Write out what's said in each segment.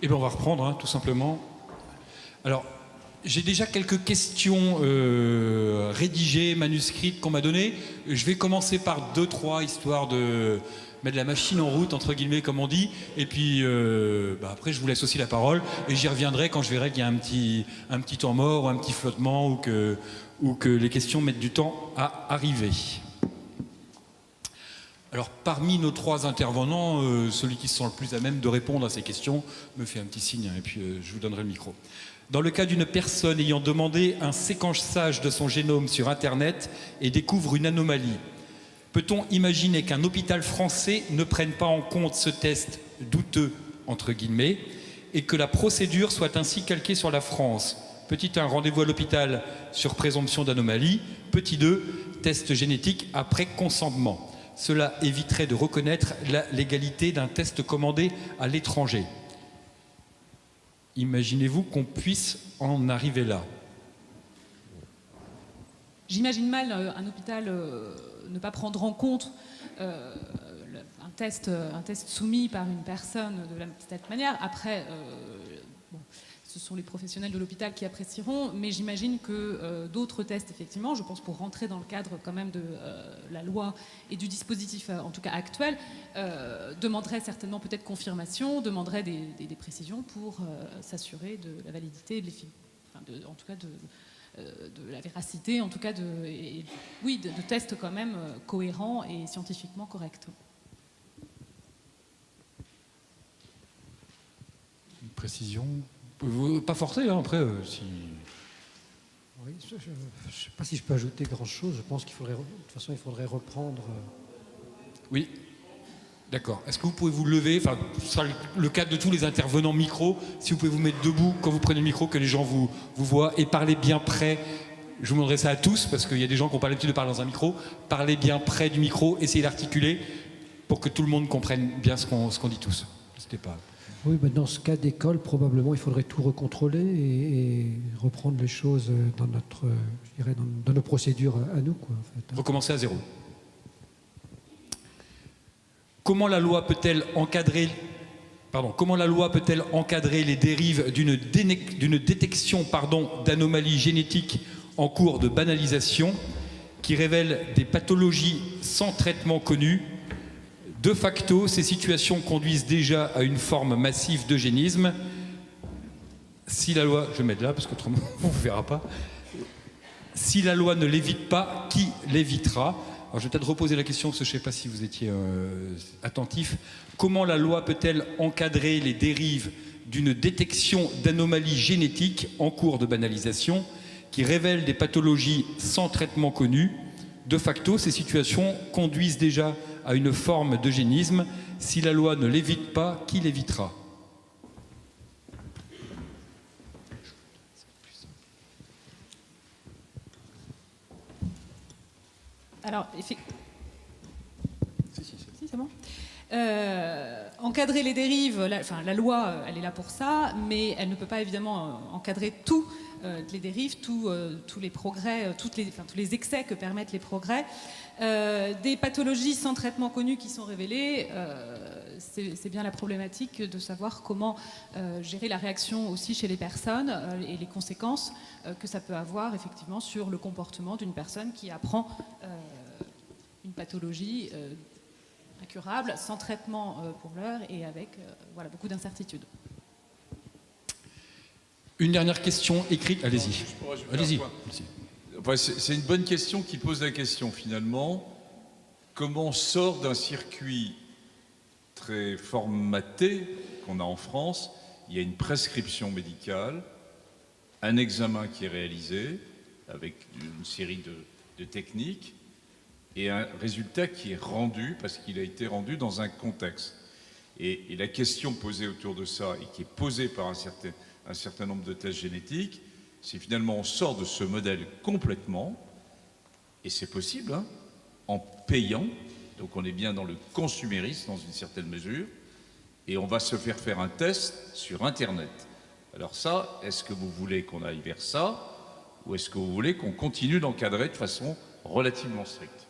Eh bien, on va reprendre, hein, tout simplement. Alors, j'ai déjà quelques questions rédigées, manuscrites qu'on m'a données. Je vais commencer par 2-3, histoire de mettre la machine en route, entre guillemets, comme on dit. Et puis, après, je vous laisse aussi la parole. Et j'y reviendrai quand je verrai qu'il y a un petit temps mort ou un petit flottement ou que les questions mettent du temps à arriver. Alors, parmi nos 3 intervenants, celui qui se sent le plus à même de répondre à ces questions me fait un petit signe, et puis je vous donnerai le micro. Dans le cas d'une personne ayant demandé un séquençage de son génome sur Internet et découvre une anomalie, peut-on imaginer qu'un hôpital français ne prenne pas en compte ce test douteux, entre guillemets, et que la procédure soit ainsi calquée sur la France? Petit 1, rendez-vous à l'hôpital sur présomption d'anomalie. Petit 2, test génétique après consentement. Cela éviterait de reconnaître la légalité d'un test commandé à l'étranger. Imaginez-vous qu'on puisse en arriver là? J'imagine mal un hôpital ne pas prendre en compte un test soumis par une personne de cette manière. Après, ce sont les professionnels de l'hôpital qui apprécieront, mais j'imagine que d'autres tests, effectivement, je pense pour rentrer dans le cadre quand même de la loi et du dispositif, en tout cas actuel, demanderaient certainement peut-être confirmation, demanderaient des précisions pour s'assurer de la validité, en tout cas de la véracité, en tout cas de tests quand même cohérents et scientifiquement corrects. Une précision? Pas forcé, hein, après, si... Oui, je ne sais pas si je peux ajouter grand-chose. Je pense qu'il faudrait, de toute façon, il faudrait reprendre... Oui, d'accord. Est-ce que vous pouvez vous lever? Enfin, ce sera le cas de tous les intervenants micro. Si vous pouvez vous mettre debout quand vous prenez le micro, que les gens vous voient, et parlez bien près. Je vous demanderai ça à tous, parce qu'il y a des gens qui n'ont pas l'habitude de parler dans un micro. Parlez bien près du micro, essayez d'articuler pour que tout le monde comprenne bien ce qu'on dit tous. C'était pas... Oui, mais dans ce cas d'école, probablement, il faudrait tout recontrôler et reprendre les choses dans notre, je dirais, dans nos procédures à nous, quoi, en fait. Recommencer à zéro. Comment la loi peut-elle encadrer les dérives d'une détection d'anomalies génétiques en cours de banalisation qui révèlent des pathologies sans traitement connu? De facto, ces situations conduisent déjà à une forme massive d'eugénisme. Si la loi... Je vais mettre là, parce qu'autrement, on ne verra pas. Si la loi ne l'évite pas, qui l'évitera? Alors, je vais peut-être reposer la question, parce que je ne sais pas si vous étiez attentif. Comment la loi peut-elle encadrer les dérives d'une détection d'anomalies génétiques en cours de banalisation qui révèlent des pathologies sans traitement connu? De facto, ces situations conduisent déjà à une forme d'eugénisme. Si la loi ne l'évite pas, qui l'évitera? Alors, c'est bon. Encadrer les dérives, la loi, elle est là pour ça, mais elle ne peut pas évidemment encadrer tout. Les dérives, tous les progrès, tous les excès que permettent les progrès. Des pathologies sans traitement connu qui sont révélées, c'est bien la problématique de savoir comment gérer la réaction aussi chez les personnes et les conséquences que ça peut avoir effectivement sur le comportement d'une personne qui apprend une pathologie incurable, sans traitement pour l'heure et avec beaucoup d'incertitudes. Une dernière question écrite. Allez-y. Allez-y. Enfin, c'est une bonne question qui pose la question finalement. Comment on sort d'un circuit très formaté qu'on a en France? Il y a une prescription médicale, un examen qui est réalisé avec une série de techniques et un résultat qui est rendu parce qu'il a été rendu dans un contexte. Et la question posée autour de ça et qui est posée par un certain nombre de tests génétiques, c'est finalement on sort de ce modèle complètement, et c'est possible, hein, en payant, donc on est bien dans le consumérisme dans une certaine mesure, et on va se faire un test sur Internet. Alors ça, est-ce que vous voulez qu'on aille vers ça, ou est-ce que vous voulez qu'on continue d'encadrer de façon relativement stricte?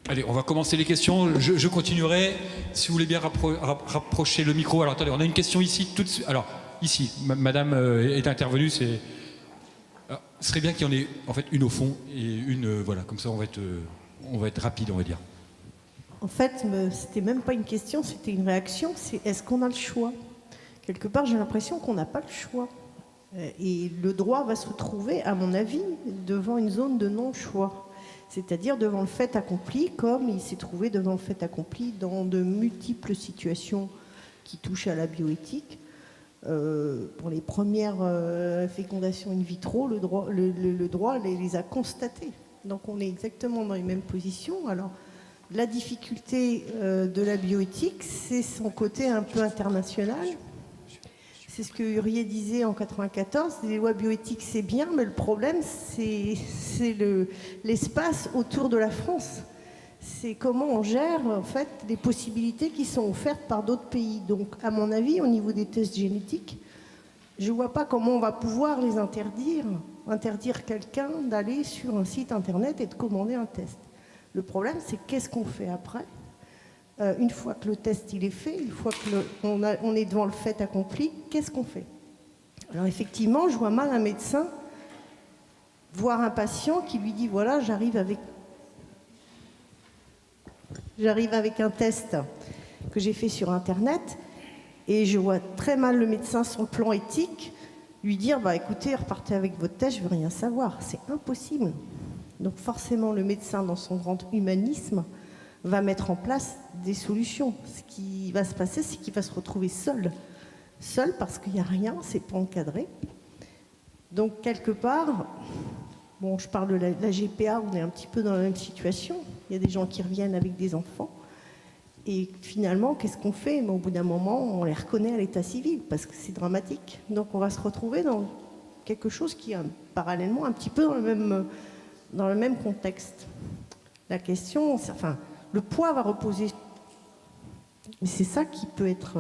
Allez, on va commencer les questions. Je continuerai. Si vous voulez bien rapprocher le micro. Alors attendez, on a une question ici tout de suite. Alors ici, Madame est intervenue. Ce serait bien qu'il y en ait en fait une au fond et une voilà. Comme ça, on va être rapide, on va dire. En fait, c'était même pas une question, c'était une réaction. C'est est-ce qu'on a le choix? Quelque part, j'ai l'impression qu'on n'a pas le choix. Et le droit va se retrouver, à mon avis, devant une zone de non-choix. C'est-à-dire devant le fait accompli, comme il s'est trouvé devant le fait accompli dans de multiples situations qui touchent à la bioéthique. Pour les premières fécondations in vitro, le droit les a constatées. Donc on est exactement dans les mêmes positions. Alors, la difficulté de la bioéthique, c'est son côté un peu international. C'est ce que Hurier disait en 1994, les lois bioéthiques c'est bien, mais le problème c'est l'espace autour de la France. C'est comment on gère en fait les possibilités qui sont offertes par d'autres pays. Donc à mon avis, au niveau des tests génétiques, je ne vois pas comment on va pouvoir les interdire quelqu'un d'aller sur un site internet et de commander un test. Le problème c'est qu'est-ce qu'on fait après ? Une fois que le test il est fait, une fois qu'on est devant le fait accompli, qu'est-ce qu'on fait? Alors effectivement, je vois mal un médecin voir un patient qui lui dit voilà, j'arrive avec un test que j'ai fait sur internet et je vois très mal le médecin sur le plan éthique lui dire bah écoutez, repartez avec votre test, je veux rien savoir. C'est impossible. Donc forcément, le médecin dans son grand humanisme va mettre en place des solutions. Ce qui va se passer, c'est qu'il va se retrouver seul parce qu'il n'y a rien, c'est pas encadré. Donc quelque part, bon, je parle de la GPA, on est un petit peu dans la même situation. Il y a des gens qui reviennent avec des enfants et finalement, qu'est-ce qu'on fait? Mais au bout d'un moment, on les reconnaît à l'état civil parce que c'est dramatique. Donc on va se retrouver dans quelque chose qui est parallèlement un petit peu dans le même contexte. La question, enfin, le poids va reposer. Mais c'est ça qui peut être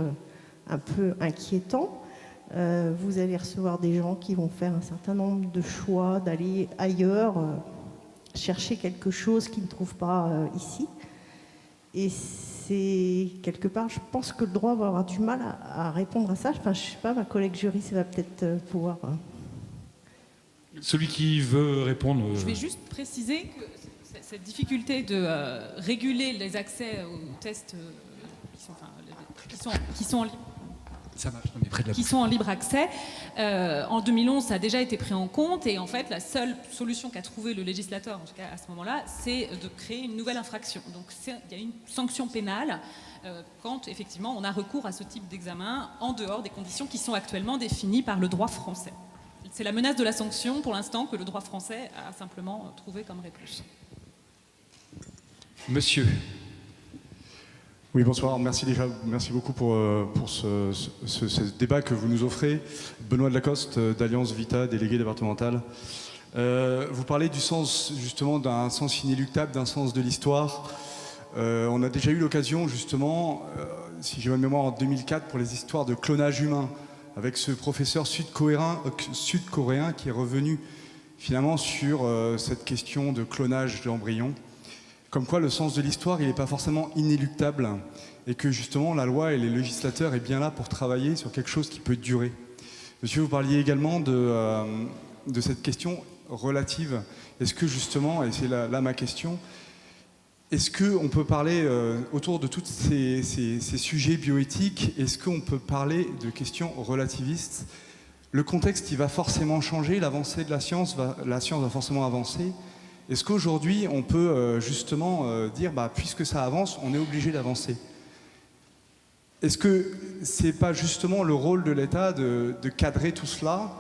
un peu inquiétant. Vous allez recevoir des gens qui vont faire un certain nombre de choix, d'aller ailleurs, chercher quelque chose qu'ils ne trouvent pas ici. Et c'est quelque part, je pense que le droit va avoir du mal à répondre à ça. Enfin, je ne sais pas, ma collègue juriste va peut-être pouvoir... Celui qui veut répondre... Je vais juste préciser que cette difficulté de réguler les accès aux tests qui sont en libre. Ça marche, on est près de la qui sont en libre accès. En 2011, ça a déjà été pris en compte et en fait, la seule solution qu'a trouvé le législateur, en tout cas à ce moment-là, c'est de créer une nouvelle infraction. Donc il y a une sanction pénale quand effectivement on a recours à ce type d'examen en dehors des conditions qui sont actuellement définies par le droit français. C'est la menace de la sanction pour l'instant que le droit français a simplement trouvé comme réponse. Monsieur. Oui, bonsoir. Merci beaucoup pour ce débat que vous nous offrez. Benoît Delacoste, d'Alliance Vita, délégué départemental. Vous parlez du sens, justement, d'un sens inéluctable, d'un sens de l'histoire. On a déjà eu l'occasion, justement, si j'ai bonne mémoire, en 2004, pour les histoires de clonage humain, avec ce professeur sud-coréen qui est revenu, finalement, sur cette question de clonage d'embryons. Comme quoi le sens de l'histoire, il n'est pas forcément inéluctable et que justement la loi et les législateurs est bien là pour travailler sur quelque chose qui peut durer. Monsieur, vous parliez également de cette question relative. Est-ce que justement, et c'est là ma question, est-ce qu'on peut parler autour de tous ces sujets bioéthiques, est-ce qu'on peut parler de questions relativistes? Le contexte, il va forcément changer, l'avancée de la science va forcément avancer. Est-ce qu'aujourd'hui, on peut justement dire, puisque ça avance, on est obligé d'avancer? Est-ce que ce n'est pas justement le rôle de l'État de cadrer tout cela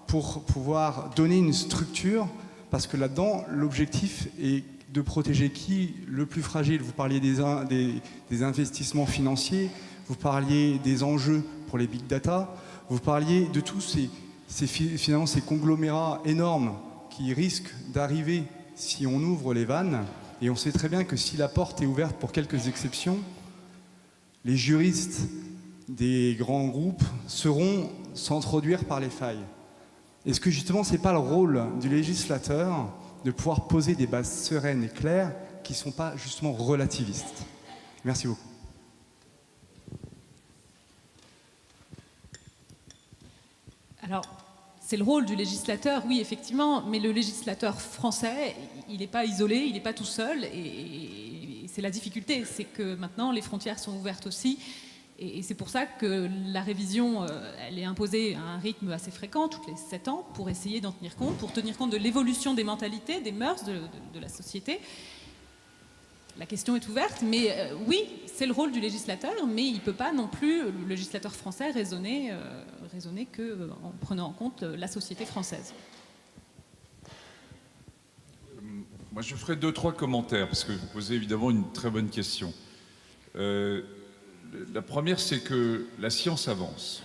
pour pouvoir donner une structure? Parce que là-dedans, l'objectif est de protéger qui? Le plus fragile. Vous parliez des investissements financiers, vous parliez des enjeux pour les big data, vous parliez de tous finalement ces conglomérats énormes qui risquent d'arriver si on ouvre les vannes, et on sait très bien que si la porte est ouverte pour quelques exceptions, les juristes des grands groupes sauront s'introduire par les failles. Est-ce que justement ce n'est pas le rôle du législateur de pouvoir poser des bases sereines et claires qui ne sont pas justement relativistes. Merci beaucoup. Alors, c'est le rôle du législateur, oui, effectivement, mais le législateur français, il n'est pas isolé, il n'est pas tout seul, et c'est la difficulté, c'est que maintenant, les frontières sont ouvertes aussi, et c'est pour ça que la révision, elle est imposée à un rythme assez fréquent, toutes les 7 ans, pour essayer d'en tenir compte, pour tenir compte de l'évolution des mentalités, des mœurs de la société. La question est ouverte, mais oui, c'est le rôle du législateur, mais il ne peut pas non plus, le législateur français, raisonner qu'en prenant en compte la société française. Moi, je ferai 2-3 commentaires, parce que vous posez évidemment une très bonne question. La première, c'est que la science avance,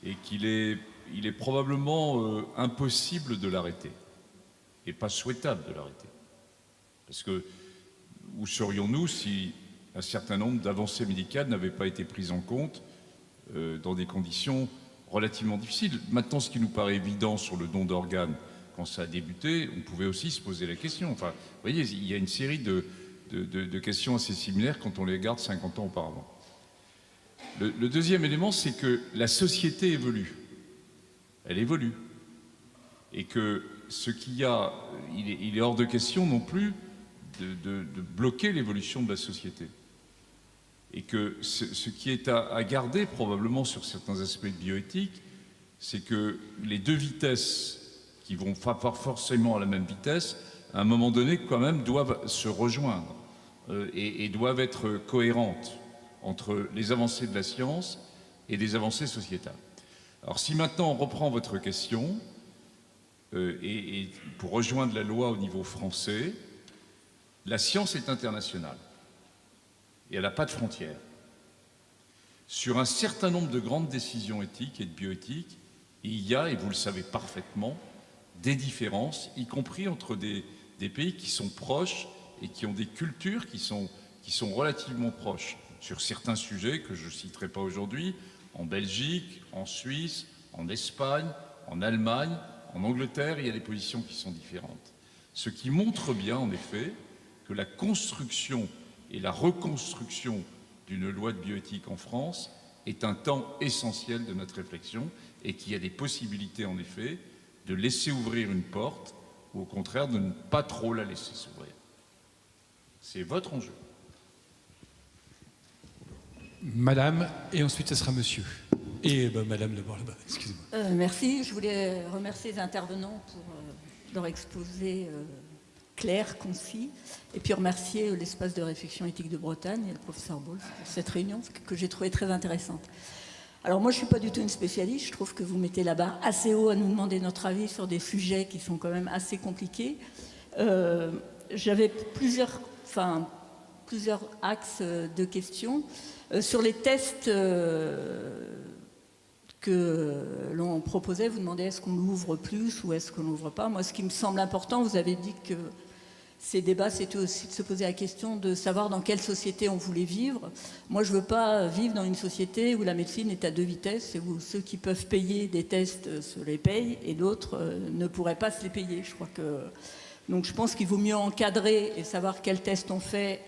et qu'il est probablement impossible de l'arrêter, et pas souhaitable de l'arrêter. Parce que où serions-nous si un certain nombre d'avancées médicales n'avaient pas été prises en compte dans des conditions relativement difficiles. Maintenant, ce qui nous paraît évident sur le don d'organes, quand ça a débuté, on pouvait aussi se poser la question. Enfin, vous voyez, il y a une série de questions assez similaires quand on les regarde 50 ans auparavant. Le deuxième élément, c'est que la société évolue. Elle évolue. Et que ce qu'il y a, il est hors de question non plus de bloquer l'évolution de la société. Et que ce qui est à garder probablement sur certains aspects de bioéthique, c'est que les deux vitesses qui vont pas forcément à la même vitesse, à un moment donné quand même doivent se rejoindre et doivent être cohérentes entre les avancées de la science et les avancées sociétales. Alors si maintenant on reprend votre question, et pour rejoindre la loi au niveau français, la science est internationale et elle n'a pas de frontières. Sur un certain nombre de grandes décisions éthiques et de bioéthique, il y a, et vous le savez parfaitement, des différences, y compris entre des pays qui sont proches et qui ont des cultures qui sont relativement proches. Sur certains sujets que je ne citerai pas aujourd'hui, en Belgique, en Suisse, en Espagne, en Allemagne, en Angleterre, il y a des positions qui sont différentes. Ce qui montre bien, en effet, que la construction et la reconstruction d'une loi de bioéthique en France est un temps essentiel de notre réflexion et qu'il y a des possibilités, en effet, de laisser ouvrir une porte ou au contraire de ne pas trop la laisser s'ouvrir. C'est votre enjeu. Madame, et ensuite ce sera monsieur. Et madame d'abord là-bas, excusez-moi. Merci, je voulais remercier les intervenants pour leur exposé clair, concis, et puis remercier l'espace de réflexion éthique de Bretagne et le professeur Bols pour cette réunion que j'ai trouvée très intéressante. Alors moi je ne suis pas du tout une spécialiste, je trouve que vous mettez la barre assez haut à nous demander notre avis sur des sujets qui sont quand même assez compliqués. J'avais plusieurs axes de questions. Sur les tests que l'on proposait, vous demandez est-ce qu'on l'ouvre plus ou est-ce qu'on ne l'ouvre pas. Moi, ce qui me semble important, vous avez dit que ces débats, c'était aussi de se poser la question de savoir dans quelle société on voulait vivre. Moi, je ne veux pas vivre dans une société où la médecine est à deux vitesses et où ceux qui peuvent payer des tests se les payent et d'autres ne pourraient pas se les payer. Donc, je pense qu'il vaut mieux encadrer et savoir quels tests on fait,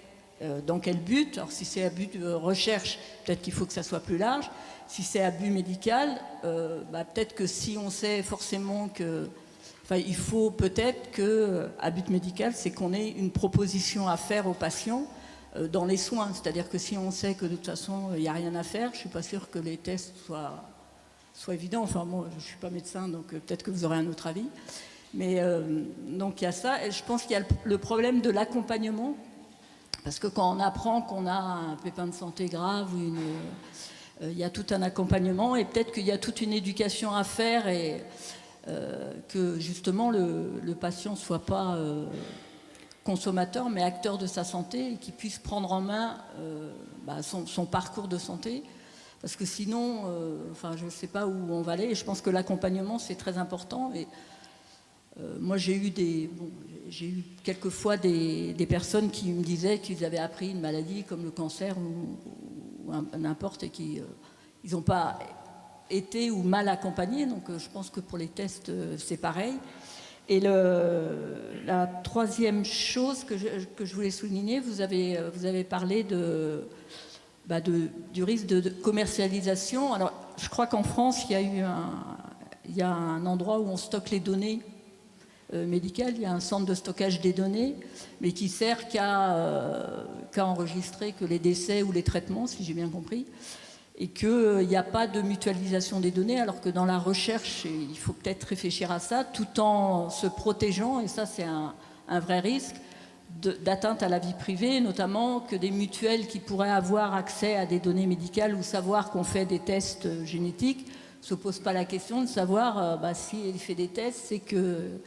dans quel but. Alors, si c'est à but de recherche, peut-être qu'il faut que ça soit plus large. Si c'est à but médical, peut-être que si on sait forcément que... Enfin, il faut peut-être qu'à but médical, c'est qu'on ait une proposition à faire aux patients dans les soins. C'est-à-dire que si on sait que de toute façon, il n'y a rien à faire, je ne suis pas sûre que les tests soient évidents. Enfin, moi, je ne suis pas médecin, donc peut-être que vous aurez un autre avis. Mais donc, il y a ça. Et je pense qu'il y a le problème de l'accompagnement. Parce que quand on apprend qu'on a un pépin de santé grave ou il y a tout un accompagnement et peut-être qu'il y a toute une éducation à faire et que justement le patient ne soit pas consommateur mais acteur de sa santé et qu'il puisse prendre en main son parcours de santé. Parce que sinon, je ne sais pas où on va aller et je pense que l'accompagnement c'est très important. Et moi j'ai eu quelquefois des personnes qui me disaient qu'ils avaient appris une maladie comme le cancer ou n'importe et qu'ils n'ont pas été ou mal accompagnés. Donc je pense que pour les tests c'est pareil. Et la troisième chose que je voulais souligner, vous avez parlé du risque de commercialisation. Alors, je crois qu'en France, il y a un endroit où on stocke les données médicales. Il y a un centre de stockage des données, mais qui sert qu'à enregistrer que les décès ou les traitements, si j'ai bien compris. Et qu'il n'y a pas de mutualisation des données, alors que dans la recherche, il faut peut-être réfléchir à ça, tout en se protégeant, et ça c'est un vrai risque, d'atteinte à la vie privée, notamment que des mutuelles qui pourraient avoir accès à des données médicales ou savoir qu'on fait des tests génétiques ne se posent pas la question de savoir si il fait des tests, c'est qu'il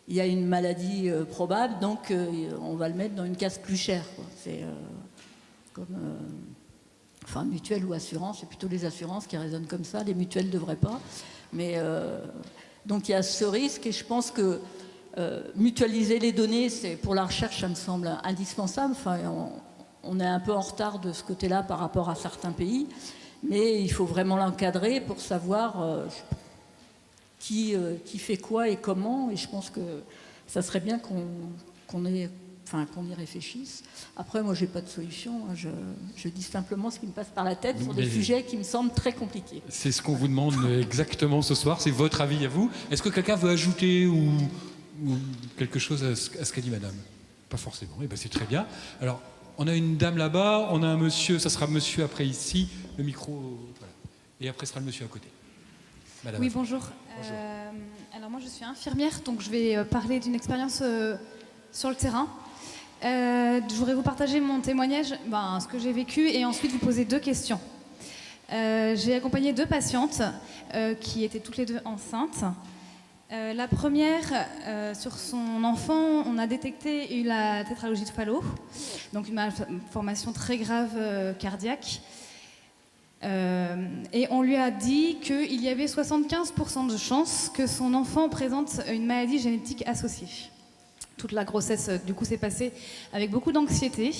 y a une maladie probable, donc on va le mettre dans une case plus chère, quoi. C'est comme... Enfin, mutuelle ou assurance, c'est plutôt les assurances qui raisonnent comme ça, les mutuelles ne devraient pas. Mais donc il y a ce risque et je pense que mutualiser les données, pour la recherche, ça me semble indispensable. Enfin, on est un peu en retard de ce côté-là par rapport à certains pays, mais il faut vraiment l'encadrer pour savoir qui fait quoi et comment. Et je pense que ça serait bien qu'on y réfléchisse. Après, moi, j'ai pas de solution. Je dis simplement ce qui me passe par la tête sur des sujets qui me semblent très compliqués. C'est ce qu'on vous demande exactement ce soir. C'est votre avis à vous. Est-ce que quelqu'un veut ajouter ou quelque chose à ce qu'a dit madame? Pas forcément. Eh ben, c'est très bien. Alors, on a une dame là-bas, on a un monsieur, ça sera monsieur après ici, le micro, voilà. Et après sera le monsieur à côté. Madame. Oui, bonjour. Bonjour. Alors moi, je suis infirmière, donc je vais parler d'une expérience sur le terrain. Je voudrais vous partager mon témoignage, ce que j'ai vécu, et ensuite vous poser 2 questions. J'ai accompagné 2 patientes qui étaient toutes les 2 enceintes. La première, sur son enfant, on a détecté la tétralogie de Fallot, donc une malformation très grave cardiaque. Et on lui a dit qu'il y avait 75% de chances que son enfant présente une maladie génétique associée. Toute la grossesse, du coup, s'est passée avec beaucoup d'anxiété.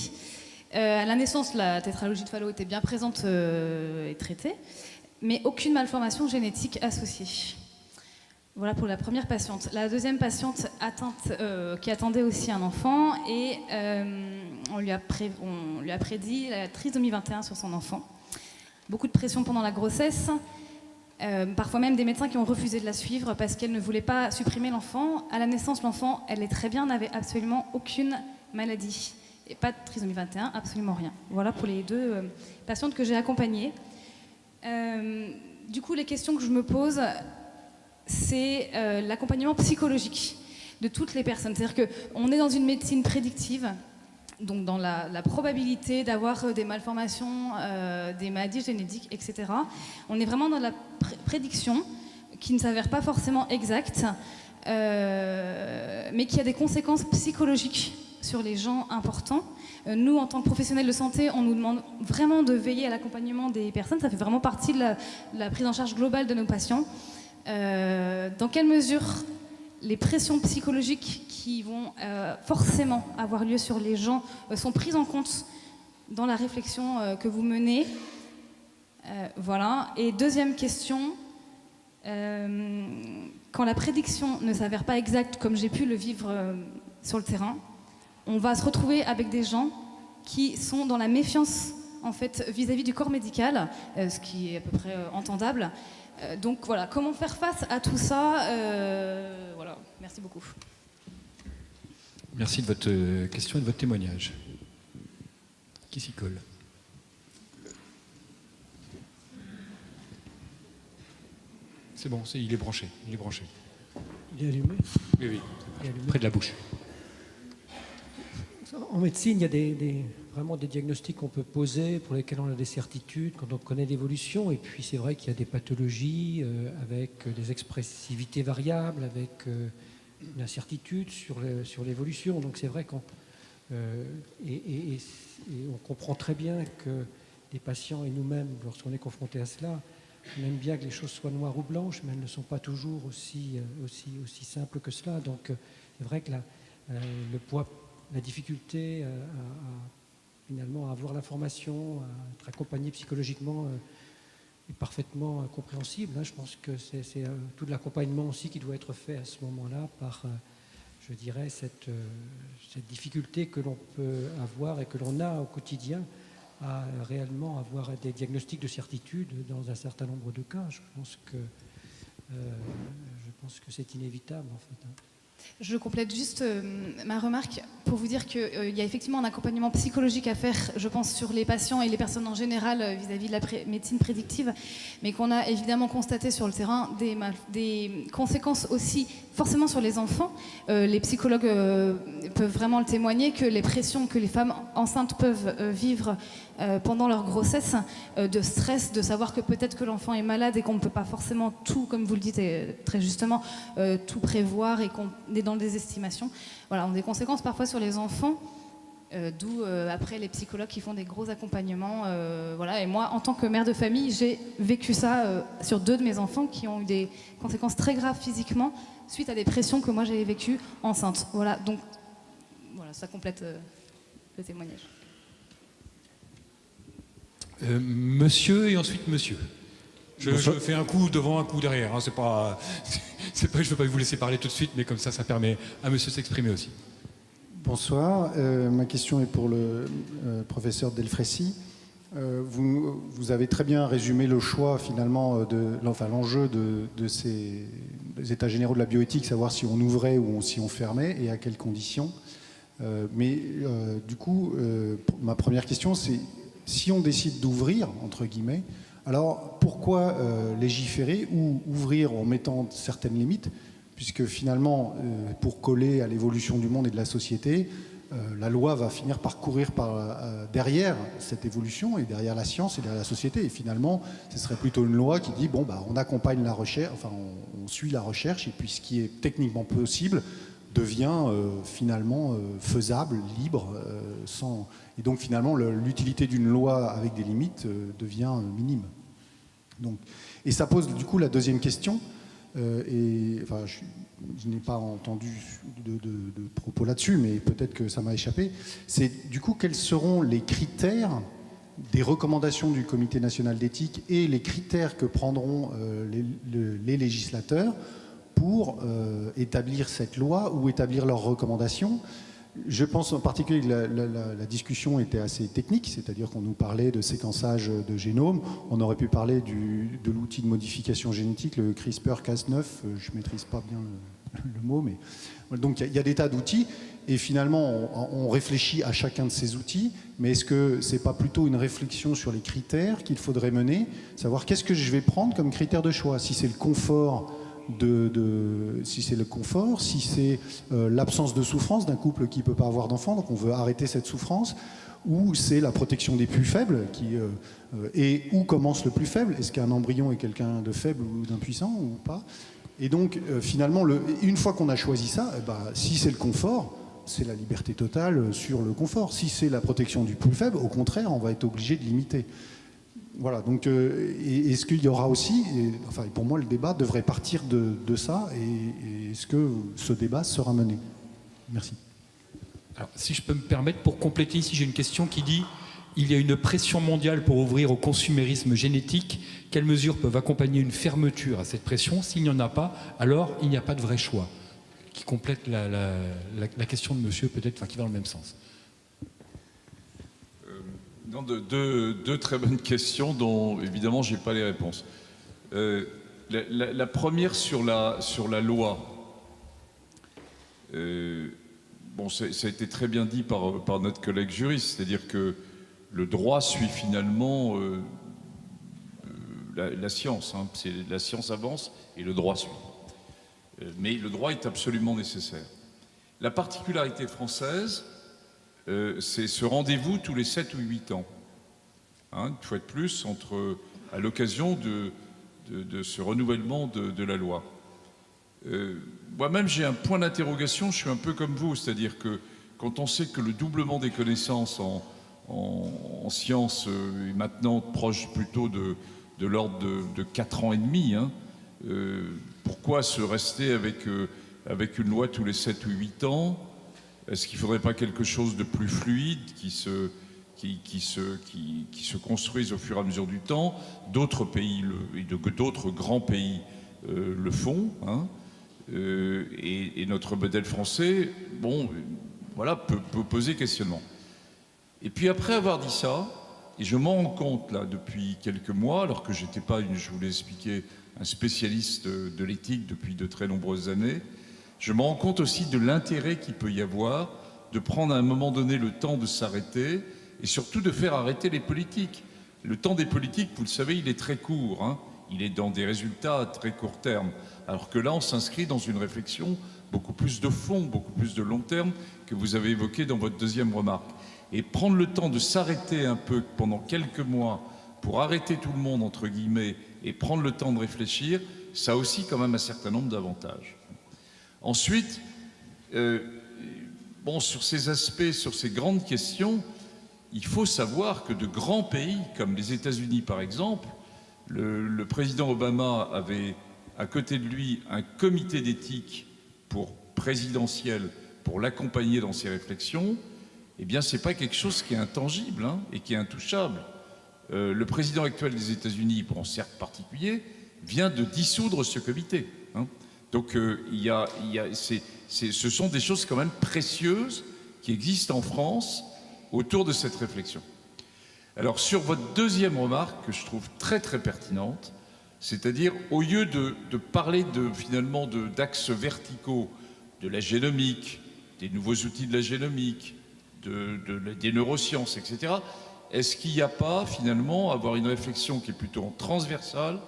À la naissance, la tétralogie de Fallot était bien présente et traitée, mais aucune malformation génétique associée. Voilà pour la première patiente. La deuxième patiente qui attendait aussi un enfant, et on lui a prédit la trisomie 21 sur son enfant. Beaucoup de pression pendant la grossesse. Parfois même des médecins qui ont refusé de la suivre parce qu'elle ne voulait pas supprimer l'enfant. À la naissance, l'enfant, elle est très bien, n'avait absolument aucune maladie. Et pas de trisomie 21, absolument rien. Voilà pour les 2 patientes que j'ai accompagnées. Du coup, les questions que je me pose, c'est l'accompagnement psychologique de toutes les personnes. C'est-à-dire qu'on est dans une médecine prédictive, donc dans la probabilité d'avoir des malformations, des maladies génétiques, etc. On est vraiment dans la prédiction qui ne s'avère pas forcément exacte, mais qui a des conséquences psychologiques sur les gens importants. Nous, en tant que professionnels de santé, on nous demande vraiment de veiller à l'accompagnement des personnes. Ça fait vraiment partie de la prise en charge globale de nos patients. Dans quelle mesure les pressions psychologiques qui vont forcément avoir lieu sur les gens sont prises en compte dans la réflexion que vous menez. Voilà. Et deuxième question, quand la prédiction ne s'avère pas exacte, comme j'ai pu le vivre sur le terrain, on va se retrouver avec des gens qui sont dans la méfiance en fait, vis-à-vis du corps médical, ce qui est à peu près entendable. Donc voilà, comment faire face à tout ça voilà, merci beaucoup. Merci de votre question et de votre témoignage. Qui s'y colle? C'est bon, il est branché. Il est branché. Il est allumé? Oui, oui. Il est allumé. Près de la bouche. En médecine, il y a vraiment des diagnostics qu'on peut poser, pour lesquels on a des certitudes, quand on connaît l'évolution. Et puis c'est vrai qu'il y a des pathologies avec des expressivités variables, avec une incertitude sur l'évolution. Donc c'est vrai qu'on on comprend très bien que les patients et nous-mêmes, lorsqu'on est confrontés à cela, on aime bien que les choses soient noires ou blanches, mais elles ne sont pas toujours aussi simples que cela. Donc c'est vrai que le poids, la difficulté finalement à avoir l'information, à être accompagné psychologiquement est parfaitement compréhensible. Je pense que c'est tout l'accompagnement aussi qui doit être fait à ce moment-là par, je dirais, cette difficulté que l'on peut avoir et que l'on a au quotidien à réellement avoir des diagnostics de certitude dans un certain nombre de cas. Je pense que c'est inévitable en fait. Je complète juste ma remarque pour vous dire qu'il y a effectivement un accompagnement psychologique à faire, je pense, sur les patients et les personnes en général vis-à-vis de la médecine prédictive, mais qu'on a évidemment constaté sur le terrain des conséquences aussi forcément sur les enfants. Les psychologues peuvent vraiment le témoigner, que les pressions que les femmes enceintes peuvent vivre pendant leur grossesse, de stress, de savoir que peut-être que l'enfant est malade et qu'on ne peut pas forcément tout, comme vous le dites très justement, tout prévoir et qu'on est dans des estimations, voilà, ont des conséquences parfois sur les enfants, d'où après les psychologues qui font des gros accompagnements. Voilà. Et moi, en tant que mère de famille, j'ai vécu ça sur 2 de mes enfants qui ont eu des conséquences très graves physiquement suite à des pressions que moi j'avais vécues enceinte. Voilà, donc voilà, ça complète le témoignage. Monsieur et ensuite monsieur. Je fais un coup devant, un coup derrière. Hein. C'est pas, je ne veux pas vous laisser parler tout de suite, mais comme ça permet à monsieur de s'exprimer aussi. Bonsoir. Ma question est pour le professeur Delfraissy. Vous avez très bien résumé le choix, finalement, l'enjeu de ces états généraux de la bioéthique, savoir si on ouvrait ou si on fermait et à quelles conditions. Du coup, ma première question, c'est si on décide d'ouvrir, entre guillemets, alors pourquoi légiférer ou ouvrir en mettant certaines limites, puisque finalement, pour coller à l'évolution du monde et de la société, la loi va finir par courir derrière cette évolution et derrière la science et derrière la société. Et finalement, ce serait plutôt une loi qui dit, bon, on accompagne la recherche, enfin on suit la recherche, et puis ce qui est techniquement possible devient finalement faisable, libre, et donc finalement l'utilité d'une loi avec des limites devient minime. Donc, et ça pose du coup la deuxième question, je n'ai pas entendu de propos là-dessus, mais peut-être que ça m'a échappé, c'est du coup quels seront les critères des recommandations du Comité national d'éthique et les critères que prendront les législateurs pour établir cette loi ou établir leurs recommandations. Je pense en particulier que la discussion était assez technique, c'est-à-dire qu'on nous parlait de séquençage de génome, on aurait pu parler de l'outil de modification génétique, le CRISPR-Cas9, je ne maîtrise pas bien le mot, mais donc il y a des tas d'outils, et finalement on réfléchit à chacun de ces outils, mais est-ce que ce n'est pas plutôt une réflexion sur les critères qu'il faudrait mener, savoir qu'est-ce que je vais prendre comme critère de choix, si c'est le confort, si c'est le confort, si c'est l'absence de souffrance d'un couple qui ne peut pas avoir d'enfant, donc on veut arrêter cette souffrance, ou c'est la protection des plus faibles, et où commence le plus faible, est-ce qu'un embryon est quelqu'un de faible ou d'impuissant ou pas? Et donc finalement, une fois qu'on a choisi ça, si c'est le confort, c'est la liberté totale sur le confort. Si c'est la protection du plus faible, au contraire, on va être obligé de limiter. Voilà, donc est-ce qu'il y aura aussi, pour moi le débat devrait partir de ça, et est-ce que ce débat sera mené? Merci. Alors, si je peux me permettre, pour compléter ici, j'ai une question qui dit « Il y a une pression mondiale pour ouvrir au consumérisme génétique. Quelles mesures peuvent accompagner une fermeture à cette pression? S'il n'y en a pas, alors il n'y a pas de vrai choix » qui complète la question de monsieur, peut-être, qui va dans le même sens. Deux très bonnes questions dont évidemment je n'ai pas les réponses. La première sur la loi. Ça a été très bien dit par notre collègue juriste, c'est-à-dire que le droit suit finalement la science. La science avance et le droit suit. Mais le droit est absolument nécessaire. La particularité française, c'est ce rendez-vous tous les 7 ou 8 ans. Une fois de plus, à l'occasion de ce renouvellement de la loi. Moi-même, j'ai un point d'interrogation, je suis un peu comme vous, c'est-à-dire que quand on sait que le doublement des connaissances en sciences est maintenant proche plutôt de l'ordre de 4 ans et demi, pourquoi se rester avec une loi tous les 7 ou 8 ans? Est-ce qu'il ne faudrait pas quelque chose de plus fluide, qui qui se construisent au fur et à mesure du temps. D'autres pays, d'autres grands pays le font. Hein. Et notre modèle français, bon, voilà, peut poser questionnement. Et puis après avoir dit ça, et je m'en rends compte là depuis quelques mois, alors que je n'étais pas, je vous l'ai expliqué, un spécialiste de l'éthique depuis de très nombreuses années, je me rends compte aussi de l'intérêt qu'il peut y avoir de prendre à un moment donné le temps de s'arrêter et surtout de faire arrêter les politiques. Le temps des politiques, vous le savez, il est très court, hein. Il est dans des résultats à très court terme, alors que là, on s'inscrit dans une réflexion beaucoup plus de fond, beaucoup plus de long terme que vous avez évoqué dans votre deuxième remarque. Et prendre le temps de s'arrêter un peu pendant quelques mois pour arrêter tout le monde, entre guillemets, et prendre le temps de réfléchir, ça a aussi quand même un certain nombre d'avantages. Ensuite, bon, sur ces aspects, sur ces grandes questions, il faut savoir que de grands pays, comme les États-Unis par exemple, le président Obama avait à côté de lui un comité d'éthique présidentiel pour l'accompagner dans ses réflexions. Eh bien, ce n'est pas quelque chose qui est intangible, hein, et qui est intouchable. Le président actuel des États-Unis, bon, certes particulier, vient de dissoudre ce comité. Hein. Donc, ce sont des choses quand même précieuses qui existent en France autour de cette réflexion. Alors, sur votre deuxième remarque, que je trouve très très pertinente, c'est-à-dire au lieu de parler finalement d'axes verticaux, de la génomique, des nouveaux outils de la génomique, des neurosciences, etc., est-ce qu'il n'y a pas finalement avoir une réflexion qui est plutôt transversale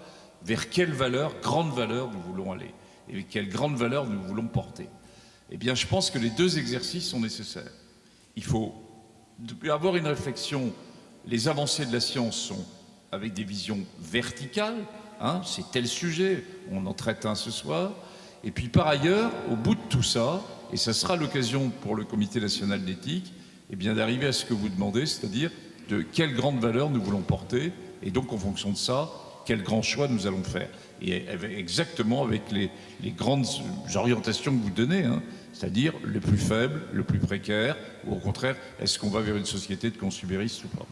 vers quelle valeur, grande valeur nous voulons aller et quelle grande valeur nous voulons porter? Eh bien, je pense que les deux exercices sont nécessaires. Il faut avoir une réflexion. Les avancées de la science sont avec des visions verticales, hein, c'est tel sujet, on en traite un ce soir. Et puis par ailleurs, au bout de tout ça, et ça sera l'occasion pour le Comité national d'éthique, eh bien d'arriver à ce que vous demandez, c'est-à-dire de quelle grande valeur nous voulons porter, et donc en fonction de ça, quel grand choix nous allons faire. Et exactement avec les grandes orientations que vous donnez, hein, c'est-à-dire le plus faible, le plus précaire, ou au contraire, est-ce qu'on va vers une société de consuméristes ou pas?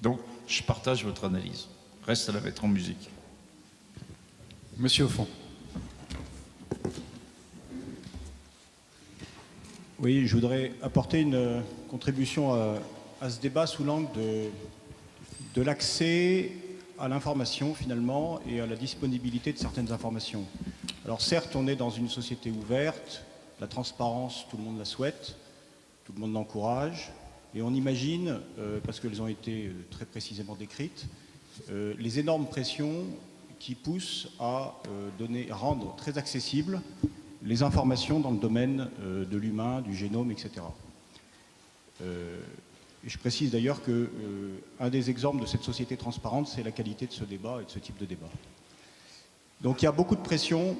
Donc, je partage votre analyse. Reste à la mettre en musique. Monsieur au fond. Oui, je voudrais apporter une contribution à ce débat sous l'angle de l'accès à l'information, finalement, et à la disponibilité de certaines informations. Alors certes, on est dans une société ouverte, la transparence, tout le monde la souhaite, tout le monde l'encourage, et on imagine, parce qu'elles ont été très précisément décrites, les énormes pressions qui poussent à rendre très accessibles les informations dans le domaine de l'humain, du génome, etc. Et je précise d'ailleurs qu'un des exemples de cette société transparente, c'est la qualité de ce débat et de ce type de débat. Donc il y a beaucoup de pression,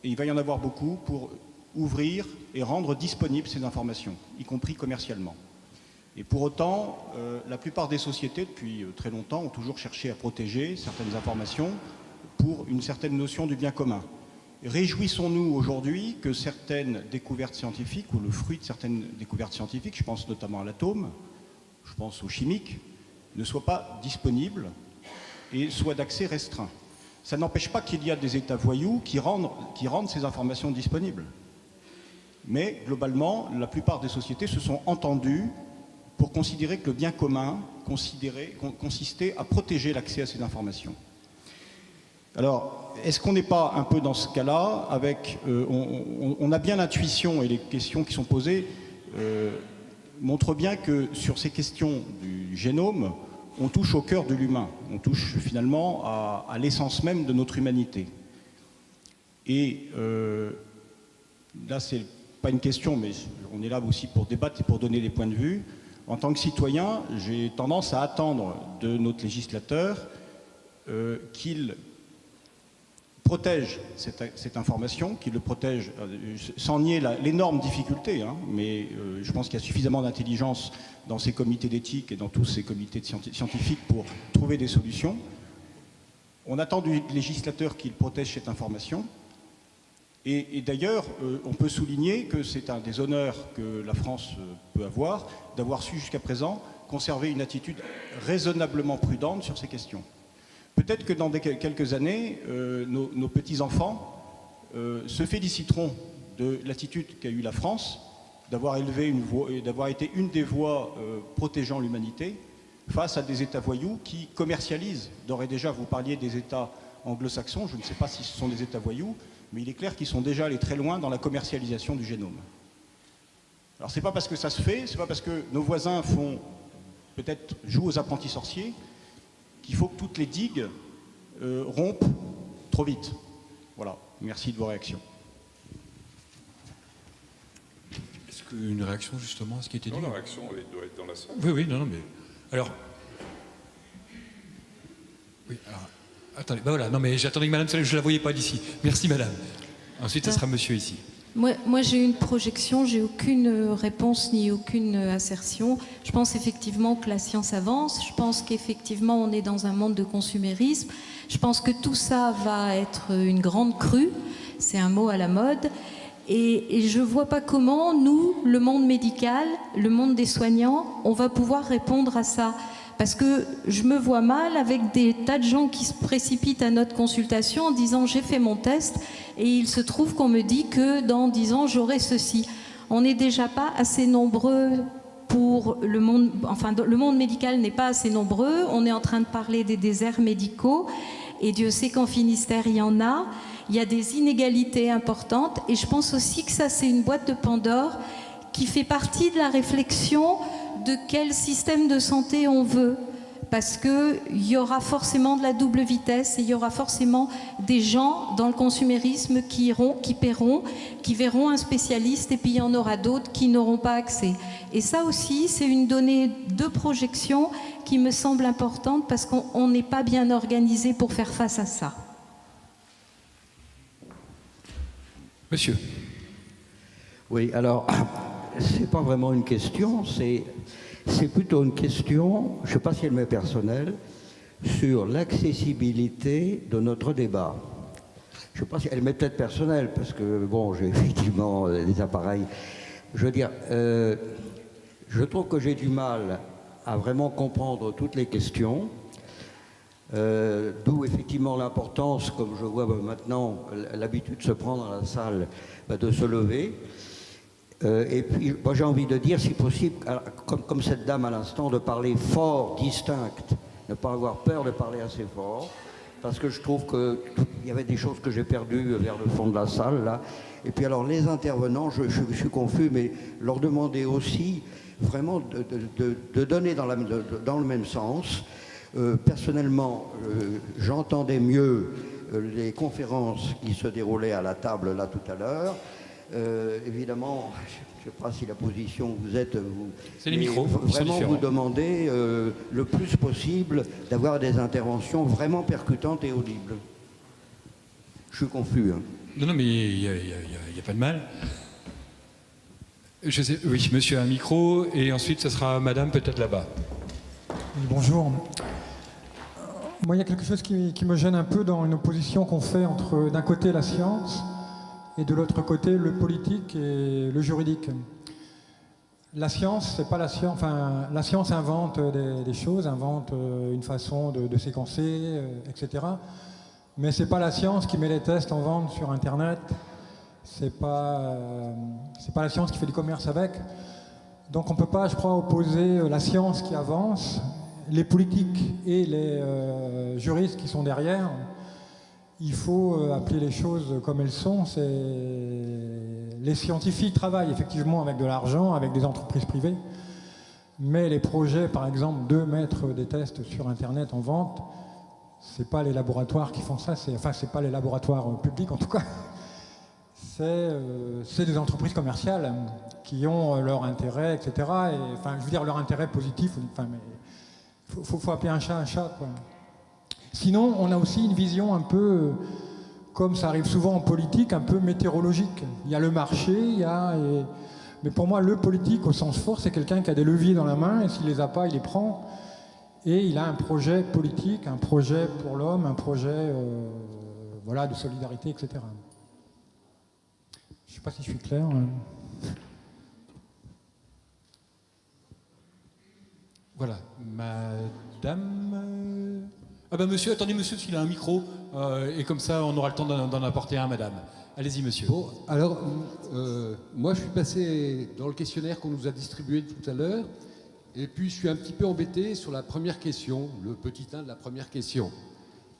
et il va y en avoir beaucoup, pour ouvrir et rendre disponibles ces informations, y compris commercialement. Et pour autant, la plupart des sociétés, depuis très longtemps, ont toujours cherché à protéger certaines informations pour une certaine notion du bien commun. Réjouissons-nous aujourd'hui que certaines découvertes scientifiques, ou le fruit de certaines découvertes scientifiques, je pense notamment à l'atome, je pense aux chimiques, ne soient pas disponibles et soient d'accès restreint. Ça n'empêche pas qu'il y a des États voyous qui rendent ces informations disponibles. Mais globalement, la plupart des sociétés se sont entendues pour considérer que le bien commun consistait à protéger l'accès à ces informations. Alors, est-ce qu'on n'est pas un peu dans ce cas-là avec, on a bien l'intuition, et les questions qui sont posées montrent bien que sur ces questions du génome, on touche au cœur de l'humain, on touche finalement à l'essence même de notre humanité. Et là, c'est pas une question, mais on est là aussi pour débattre et pour donner des points de vue. En tant que citoyen, j'ai tendance à attendre de notre législateur qu'il protège cette information, qu'il le protège sans nier l'énorme difficulté, hein, mais je pense qu'il y a suffisamment d'intelligence dans ces comités d'éthique et dans tous ces comités scientifiques pour trouver des solutions. On attend du législateur qu'il protège cette information. Et d'ailleurs, on peut souligner que c'est un des honneurs que la France peut avoir, d'avoir su jusqu'à présent conserver une attitude raisonnablement prudente sur ces questions. Peut-être que dans quelques années, nos petits-enfants se féliciteront de l'attitude qu'a eue la France, d'avoir été une des voix protégeant l'humanité face à des États voyous qui commercialisent. D'ores et déjà, vous parliez des États anglo-saxons, je ne sais pas si ce sont des États voyous, mais il est clair qu'ils sont déjà allés très loin dans la commercialisation du génome. Alors c'est pas parce que ça se fait, c'est pas parce que nos voisins jouent aux apprentis sorciers, qu'il faut que toutes les digues rompent trop vite. Voilà, merci de vos réactions. Est-ce qu'une réaction justement à ce qui était dit? Non, la réaction elle doit être dans la salle. Oui, non, mais... Alors... Oui, alors... Attendez, voilà, non mais j'attendais que madame, je ne la voyais pas d'ici. Merci madame. Ensuite, ce sera monsieur ici. Moi j'ai une projection, j'ai aucune réponse ni aucune assertion. Je pense effectivement que la science avance, je pense qu'effectivement on est dans un monde de consumérisme, je pense que tout ça va être une grande crue, c'est un mot à la mode, et je ne vois pas comment nous, le monde médical, le monde des soignants, on va pouvoir répondre à ça. Parce que je me vois mal avec des tas de gens qui se précipitent à notre consultation en disant j'ai fait mon test et il se trouve qu'on me dit que dans 10 ans j'aurai ceci. On n'est déjà pas assez nombreux pour le monde, enfin le monde médical n'est pas assez nombreux, on est en train de parler des déserts médicaux et Dieu sait qu'en Finistère il y en a, il y a des inégalités importantes et je pense aussi que ça c'est une boîte de Pandore qui fait partie de la réflexion de quel système de santé on veut. Parce qu'il y aura forcément de la double vitesse et il y aura forcément des gens dans le consumérisme qui paieront, qui verront un spécialiste et puis il y en aura d'autres qui n'auront pas accès. Et ça aussi, c'est une donnée de projection qui me semble importante parce qu'on n'est pas bien organisé pour faire face à ça. Monsieur. Oui, alors, c'est pas vraiment une question, c'est plutôt une question, je ne sais pas si elle m'est personnelle, sur l'accessibilité de notre débat. Je ne sais pas si elle m'est peut-être personnelle, parce que, bon, j'ai effectivement des appareils. Je veux dire, je trouve que j'ai du mal à vraiment comprendre toutes les questions, d'où effectivement l'importance, comme je vois maintenant l'habitude de se prendre dans la salle, de se lever. Et puis, moi j'ai envie de dire, si possible, comme cette dame à l'instant, de parler fort, distinct, ne pas avoir peur de parler assez fort, parce que je trouve qu'il y avait des choses que j'ai perdues vers le fond de la salle, là. Et puis alors, les intervenants, je suis confus, mais leur demander aussi vraiment de donner dans le même sens. Personnellement, j'entendais mieux les conférences qui se déroulaient à la table, là, tout à l'heure. Évidemment, je ne sais pas si la position où vous êtes... C'est les micros. Vraiment vous demandez le plus possible d'avoir des interventions vraiment percutantes et audibles. Je suis confus. Hein. Non, mais il n'y a pas de mal. Je sais, oui, monsieur a un micro, et ensuite, ce sera madame, peut-être là-bas. Oui, bonjour. Moi, il y a quelque chose qui me gêne un peu dans une opposition qu'on fait entre, d'un côté, la science, et de l'autre côté, le politique et le juridique. La science, c'est pas la science. Enfin, la science invente des choses, invente une façon de séquencer, etc. Mais c'est pas la science qui met les tests en vente sur Internet. C'est pas la science qui fait du commerce avec. Donc on peut pas, je crois, opposer la science qui avance, les politiques et les juristes qui sont derrière. Il faut appeler les choses comme elles sont. Les scientifiques travaillent effectivement avec de l'argent, avec des entreprises privées, mais les projets, par exemple, de mettre des tests sur Internet en vente, c'est pas les laboratoires qui font ça, c'est pas les laboratoires publics en tout cas. C'est des entreprises commerciales qui ont leur intérêt, etc. Et, enfin, je veux dire leur intérêt positif. Enfin, mais faut appeler un chat, quoi. Sinon, on a aussi une vision un peu, comme ça arrive souvent en politique, un peu météorologique. Il y a le marché, mais pour moi, le politique, au sens fort, c'est quelqu'un qui a des leviers dans la main, et s'il les a pas, il les prend. Et il a un projet politique, un projet pour l'homme, un projet voilà, de solidarité, etc. Je ne sais pas si je suis clair. Voilà, madame... Ah ben monsieur, attendez monsieur, s'il a un micro, et comme ça on aura le temps d'en apporter un, madame. Allez-y monsieur. Bon, alors, moi je suis passé dans le questionnaire qu'on nous a distribué tout à l'heure, et puis je suis un petit peu embêté sur la première question, le petit 1 de la première question.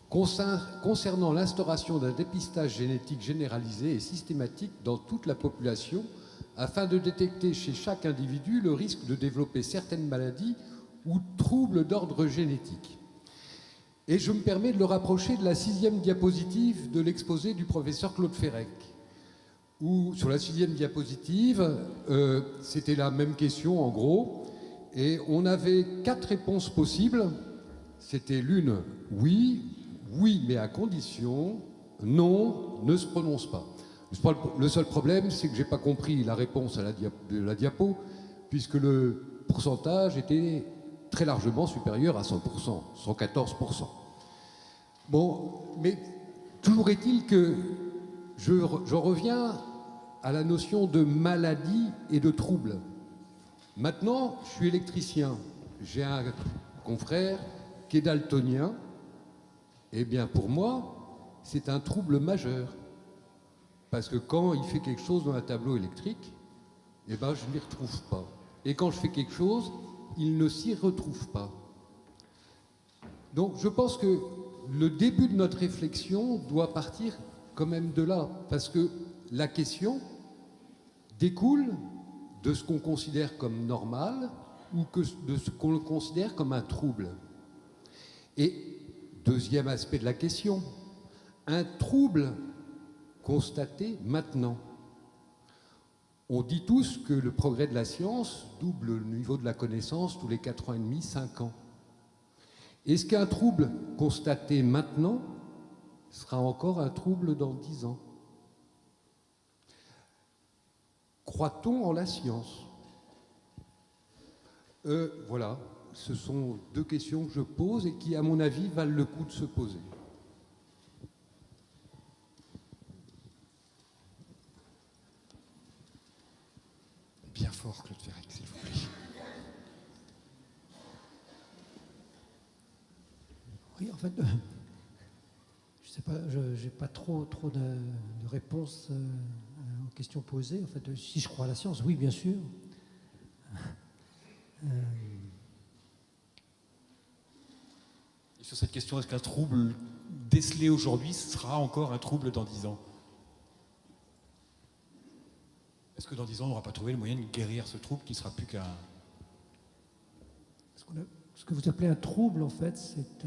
Concernant l'instauration d'un dépistage génétique généralisé et systématique dans toute la population, afin de détecter chez chaque individu le risque de développer certaines maladies ou troubles d'ordre génétique. Et je me permets de le rapprocher de la 6e diapositive de l'exposé du professeur Claude Ferrec, où sur la 6e diapositive, c'était la même question en gros, et on avait 4 réponses possibles. C'était l'une, oui, oui, mais à condition, non, ne se prononce pas. Le seul problème, c'est que je n'ai pas compris la réponse à de la diapo, puisque le pourcentage était très largement supérieur à 100%, 114%. Bon, mais toujours est-il que je reviens à la notion de maladie et de trouble. Maintenant, je suis électricien. J'ai un confrère qui est daltonien. Eh bien, pour moi, c'est un trouble majeur. Parce que quand il fait quelque chose dans un tableau électrique, eh ben, je ne l'y retrouve pas. Et quand je fais quelque chose, il ne s'y retrouve pas. Donc je pense que le début de notre réflexion doit partir quand même de là. Parce que la question découle de ce qu'on considère comme normal ou de ce qu'on considère comme un trouble. Et deuxième aspect de la question, un trouble constaté maintenant. On dit tous que le progrès de la science double le niveau de la connaissance tous les 4 ans et demi, 5 ans. Est-ce qu'un trouble constaté maintenant sera encore un trouble dans 10 ans? Croit-on en la science? Voilà, ce sont 2 questions que je pose et qui, à mon avis, valent le coup de se poser. Bien fort, Claude Ferrec, s'il vous plaît. Oui, en fait, je sais pas, je n'ai pas trop de réponses aux questions posées. En fait, si je crois à la science, oui, bien sûr. Et sur cette question, est-ce qu'un trouble décelé aujourd'hui sera encore un trouble dans 10 ans? Est-ce que dans 10 ans, on n'aura pas trouvé le moyen de guérir ce trouble qui ne sera plus qu'un... Ce que vous appelez un trouble, en fait, c'est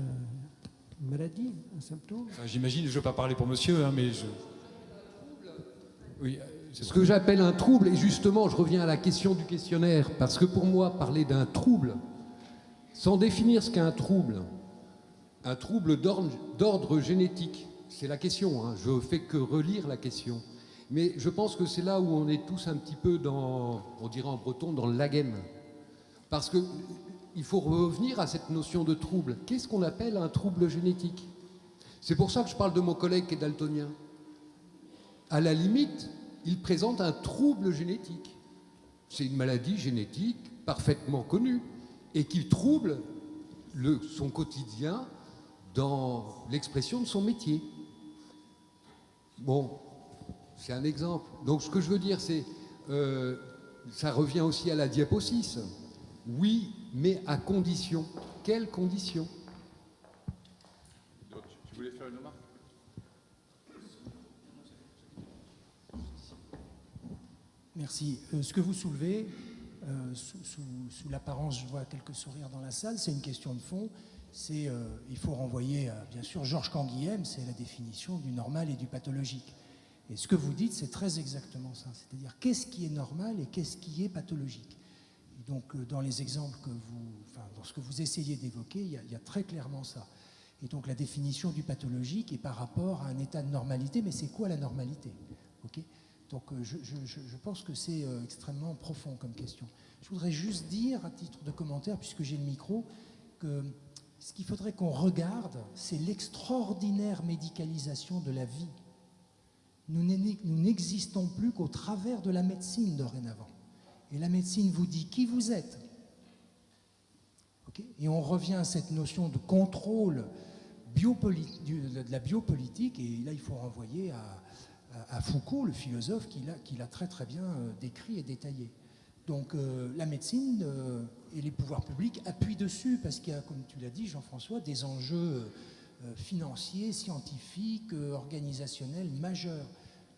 une maladie, un symptôme? Enfin, j'imagine, je ne veux pas parler pour monsieur, hein, mais je... Oui, ce que j'appelle un trouble, et justement, je reviens à la question du questionnaire, parce que pour moi, parler d'un trouble, sans définir ce qu'est un trouble d'ordre génétique, c'est la question, hein, je ne fais que relire la question. Mais je pense que c'est là où on est tous un petit peu dans, on dirait en breton, dans l'againe. Parce qu'il faut revenir à cette notion de trouble. Qu'est-ce qu'on appelle un trouble génétique? C'est pour ça que je parle de mon collègue qui est daltonien. À la limite, il présente un trouble génétique. C'est une maladie génétique parfaitement connue et qui trouble son quotidien dans l'expression de son métier. Bon, c'est un exemple. Donc ce que je veux dire, c'est, ça revient aussi à la diapo 6. Oui, mais à condition. Quelles conditions? Tu voulais faire une remarque? Merci. Ce que vous soulevez, sous l'apparence, je vois quelques sourires dans la salle, c'est une question de fond. Il faut renvoyer à, bien sûr, Georges Canguilhem, c'est la définition du normal et du pathologique. Et ce que vous dites, c'est très exactement ça. C'est-à-dire, qu'est-ce qui est normal et qu'est-ce qui est pathologique? Et donc, dans les exemples que dans ce que vous essayez d'évoquer, il y a très clairement ça. Et donc, la définition du pathologique est par rapport à un état de normalité, mais c'est quoi la normalité? Okay, donc, je pense que c'est extrêmement profond comme question. Je voudrais juste dire, à titre de commentaire, puisque j'ai le micro, que ce qu'il faudrait qu'on regarde, c'est l'extraordinaire médicalisation de la vie. Nous n'existons plus qu'au travers de la médecine dorénavant. Et la médecine vous dit qui vous êtes. Okay, et on revient à cette notion de contrôle de la biopolitique, et là il faut renvoyer à Foucault, le philosophe, qui l'a très très bien décrit et détaillé. Donc la médecine et les pouvoirs publics appuient dessus, parce qu'il y a, comme tu l'as dit Jean-François, des enjeux financiers, scientifiques, organisationnels majeurs.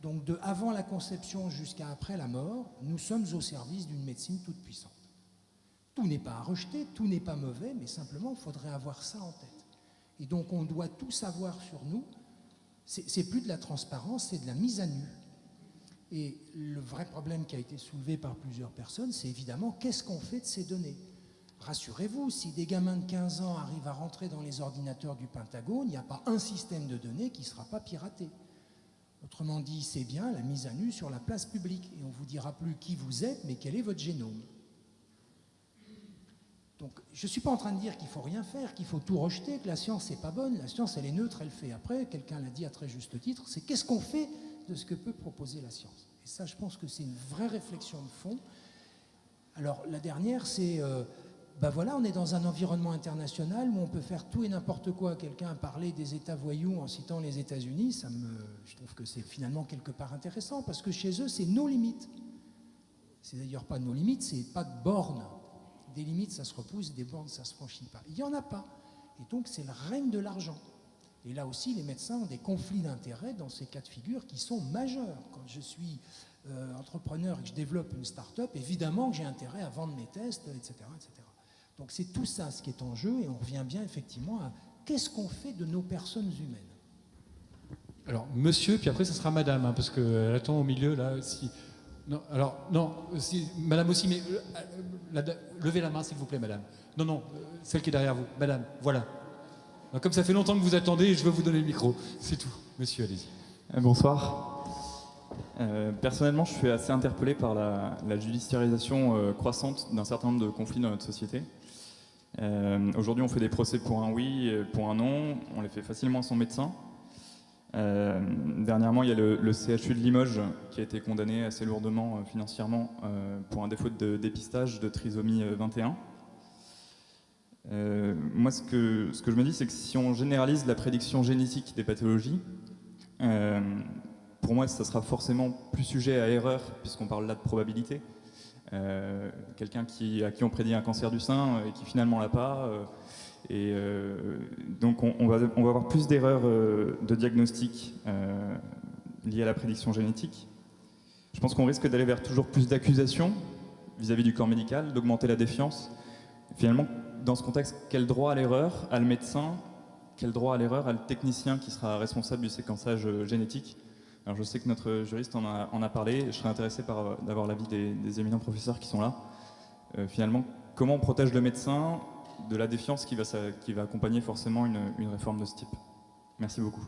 Donc de avant la conception jusqu'à après la mort, nous sommes au service d'une médecine toute puissante. Tout n'est pas à rejeter, tout n'est pas mauvais, mais simplement il faudrait avoir ça en tête. Et donc on doit tout savoir sur nous. C'est plus de la transparence, c'est de la mise à nu. Et le vrai problème qui a été soulevé par plusieurs personnes, c'est évidemment qu'est-ce qu'on fait de ces données. Rassurez-vous, si des gamins de 15 ans arrivent à rentrer dans les ordinateurs du Pentagone, il n'y a pas un système de données qui ne sera pas piraté. Autrement dit, c'est bien la mise à nu sur la place publique. Et on ne vous dira plus qui vous êtes, mais quel est votre génome. Donc, je ne suis pas en train de dire qu'il ne faut rien faire, qu'il faut tout rejeter, que la science n'est pas bonne. La science, elle est neutre, elle fait. Après, quelqu'un l'a dit à très juste titre, c'est qu'est-ce qu'on fait de ce que peut proposer la science. Et ça, je pense que c'est une vraie réflexion de fond. Alors, la dernière, c'est... voilà, on est dans un environnement international où on peut faire tout et n'importe quoi. Quelqu'un a parlé des États voyous en citant les États-Unis. Je trouve que c'est finalement quelque part intéressant, parce que chez eux, c'est nos limites. C'est d'ailleurs pas nos limites, c'est pas de bornes. Des limites, ça se repousse, des bornes, ça se franchit pas. Il n'y en a pas. Et donc, c'est le règne de l'argent. Et là aussi, les médecins ont des conflits d'intérêts dans ces cas de figure qui sont majeurs. Quand je suis entrepreneur et que je développe une start-up, évidemment que j'ai intérêt à vendre mes tests, etc., etc. Donc c'est tout ça ce qui est en jeu, et on revient bien effectivement à qu'est-ce qu'on fait de nos personnes humaines. Alors, monsieur, puis après, ça sera madame, hein, parce qu'elle attend au milieu, là. Si... Non, alors, non, si, madame aussi, mais levez la main, s'il vous plaît, madame. Non, non, celle qui est derrière vous, madame, voilà. Alors, comme ça fait longtemps que vous attendez, je vais vous donner le micro. C'est tout. Monsieur, allez-y. Bonsoir. Personnellement, je suis assez interpellé par la judiciarisation croissante d'un certain nombre de conflits dans notre société. Aujourd'hui, on fait des procès pour un oui et pour un non. On les fait facilement à son médecin. Dernièrement, il y a le CHU de Limoges qui a été condamné assez lourdement financièrement pour un défaut de dépistage de trisomie 21. Moi, ce que je me dis, c'est que si on généralise la prédiction génétique des pathologies, pour moi, ça sera forcément plus sujet à erreur, puisqu'on parle là de probabilité. Quelqu'un à qui on prédit un cancer du sein et qui finalement l'a pas. Donc on va avoir plus d'erreurs de diagnostic liées à la prédiction génétique. Je pense qu'on risque d'aller vers toujours plus d'accusations vis-à-vis du corps médical, d'augmenter la défiance. Finalement, dans ce contexte, quel droit à l'erreur a le médecin? Quel droit à l'erreur a le technicien qui sera responsable du séquençage génétique? Alors je sais que notre juriste en a parlé, je serais intéressé d'avoir l'avis des éminents professeurs qui sont là. Finalement, comment on protège le médecin de la défiance qui va accompagner forcément une réforme de ce type? Merci beaucoup.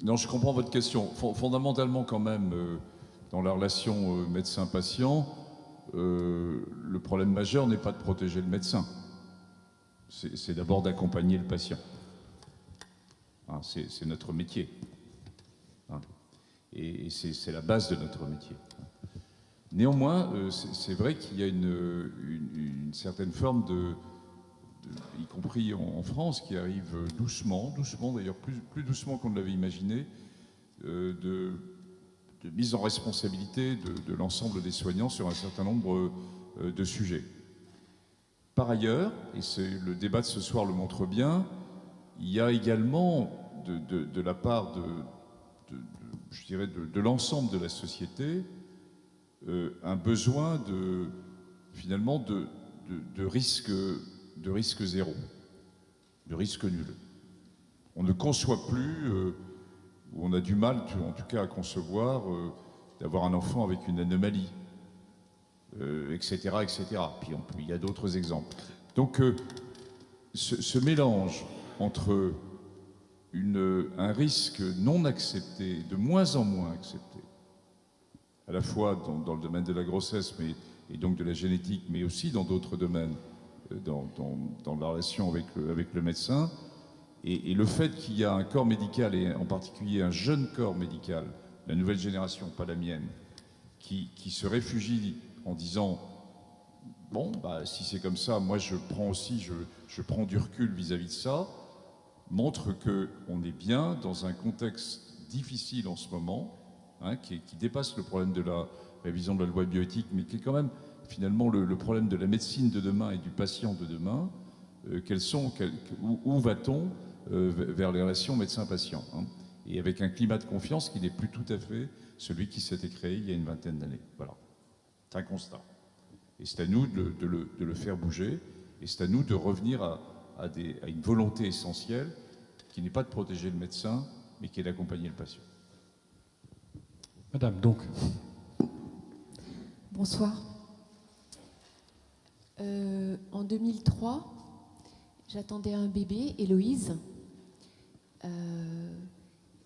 Non, je comprends votre question. Fondamentalement, quand même, dans la relation médecin-patient, le problème majeur n'est pas de protéger le médecin. C'est d'abord d'accompagner le patient. Hein, c'est notre métier. Hein, et c'est la base de notre métier. Néanmoins, c'est vrai qu'il y a une certaine forme y compris en France, qui arrive doucement d'ailleurs, plus doucement qu'on ne l'avait imaginé, de mise en responsabilité de l'ensemble des soignants sur un certain nombre de sujets. Par ailleurs, et le débat de ce soir le montre bien, il y a également de la part je dirais de l'ensemble de la société un besoin finalement de risque zéro, de risque nul. On ne conçoit plus, ou on a du mal en tout cas à concevoir, d'avoir un enfant avec une anomalie. Etc., etc. Puis il y a d'autres exemples. Donc ce mélange entre un risque non accepté, de moins en moins accepté, à la fois dans le domaine de la grossesse et donc de la génétique, mais aussi dans d'autres domaines, dans la relation avec le médecin, et le fait qu'il y a un corps médical, et en particulier un jeune corps médical, la nouvelle génération, pas la mienne, qui se réfugient en disant bon, bah, si c'est comme ça, moi je prends aussi, je prends du recul vis-à-vis de ça, montre qu'on est bien dans un contexte difficile en ce moment, hein, qui dépasse le problème de la révision de la loi bioéthique, mais qui est quand même finalement le problème de la médecine de demain et du patient de demain. Où va-t-on vers les relations médecin-patient, hein, et avec un climat de confiance qui n'est plus tout à fait celui qui s'était créé il y a une vingtaine d'années. Voilà, c'est un constat. Et c'est à nous de le faire bouger, et c'est à nous de revenir à une volonté essentielle qui n'est pas de protéger le médecin, mais qui est d'accompagner le patient. Madame, donc. Bonsoir. En 2003, j'attendais un bébé, Héloïse,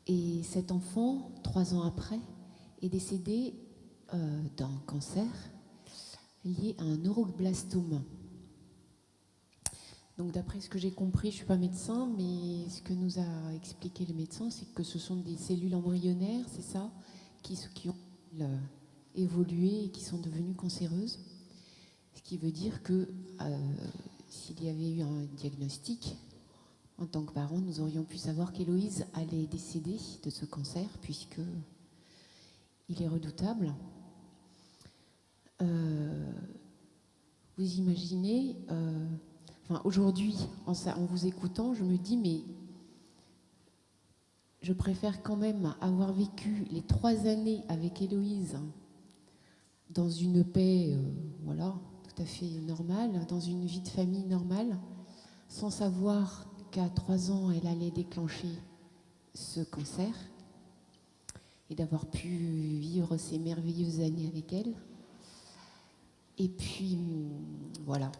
et cet enfant, 3 ans après, est décédé d'un cancer lié à un neuroblastome. Donc d'après ce que j'ai compris, je ne suis pas médecin, mais ce que nous a expliqué le médecin, c'est que ce sont des cellules embryonnaires, c'est ça, qui ont évolué et qui sont devenues cancéreuses. Ce qui veut dire que s'il y avait eu un diagnostic, en tant que parents, nous aurions pu savoir qu'Héloïse allait décéder de ce cancer, puisque il est redoutable. Vous imaginez, aujourd'hui, en vous écoutant, je me dis, mais je préfère quand même avoir vécu les 3 années avec Héloïse dans une paix, voilà, tout à fait normale, dans une vie de famille normale, sans savoir qu'à 3 ans, elle allait déclencher ce cancer, et d'avoir pu vivre ces merveilleuses années avec elle. Et puis, voilà.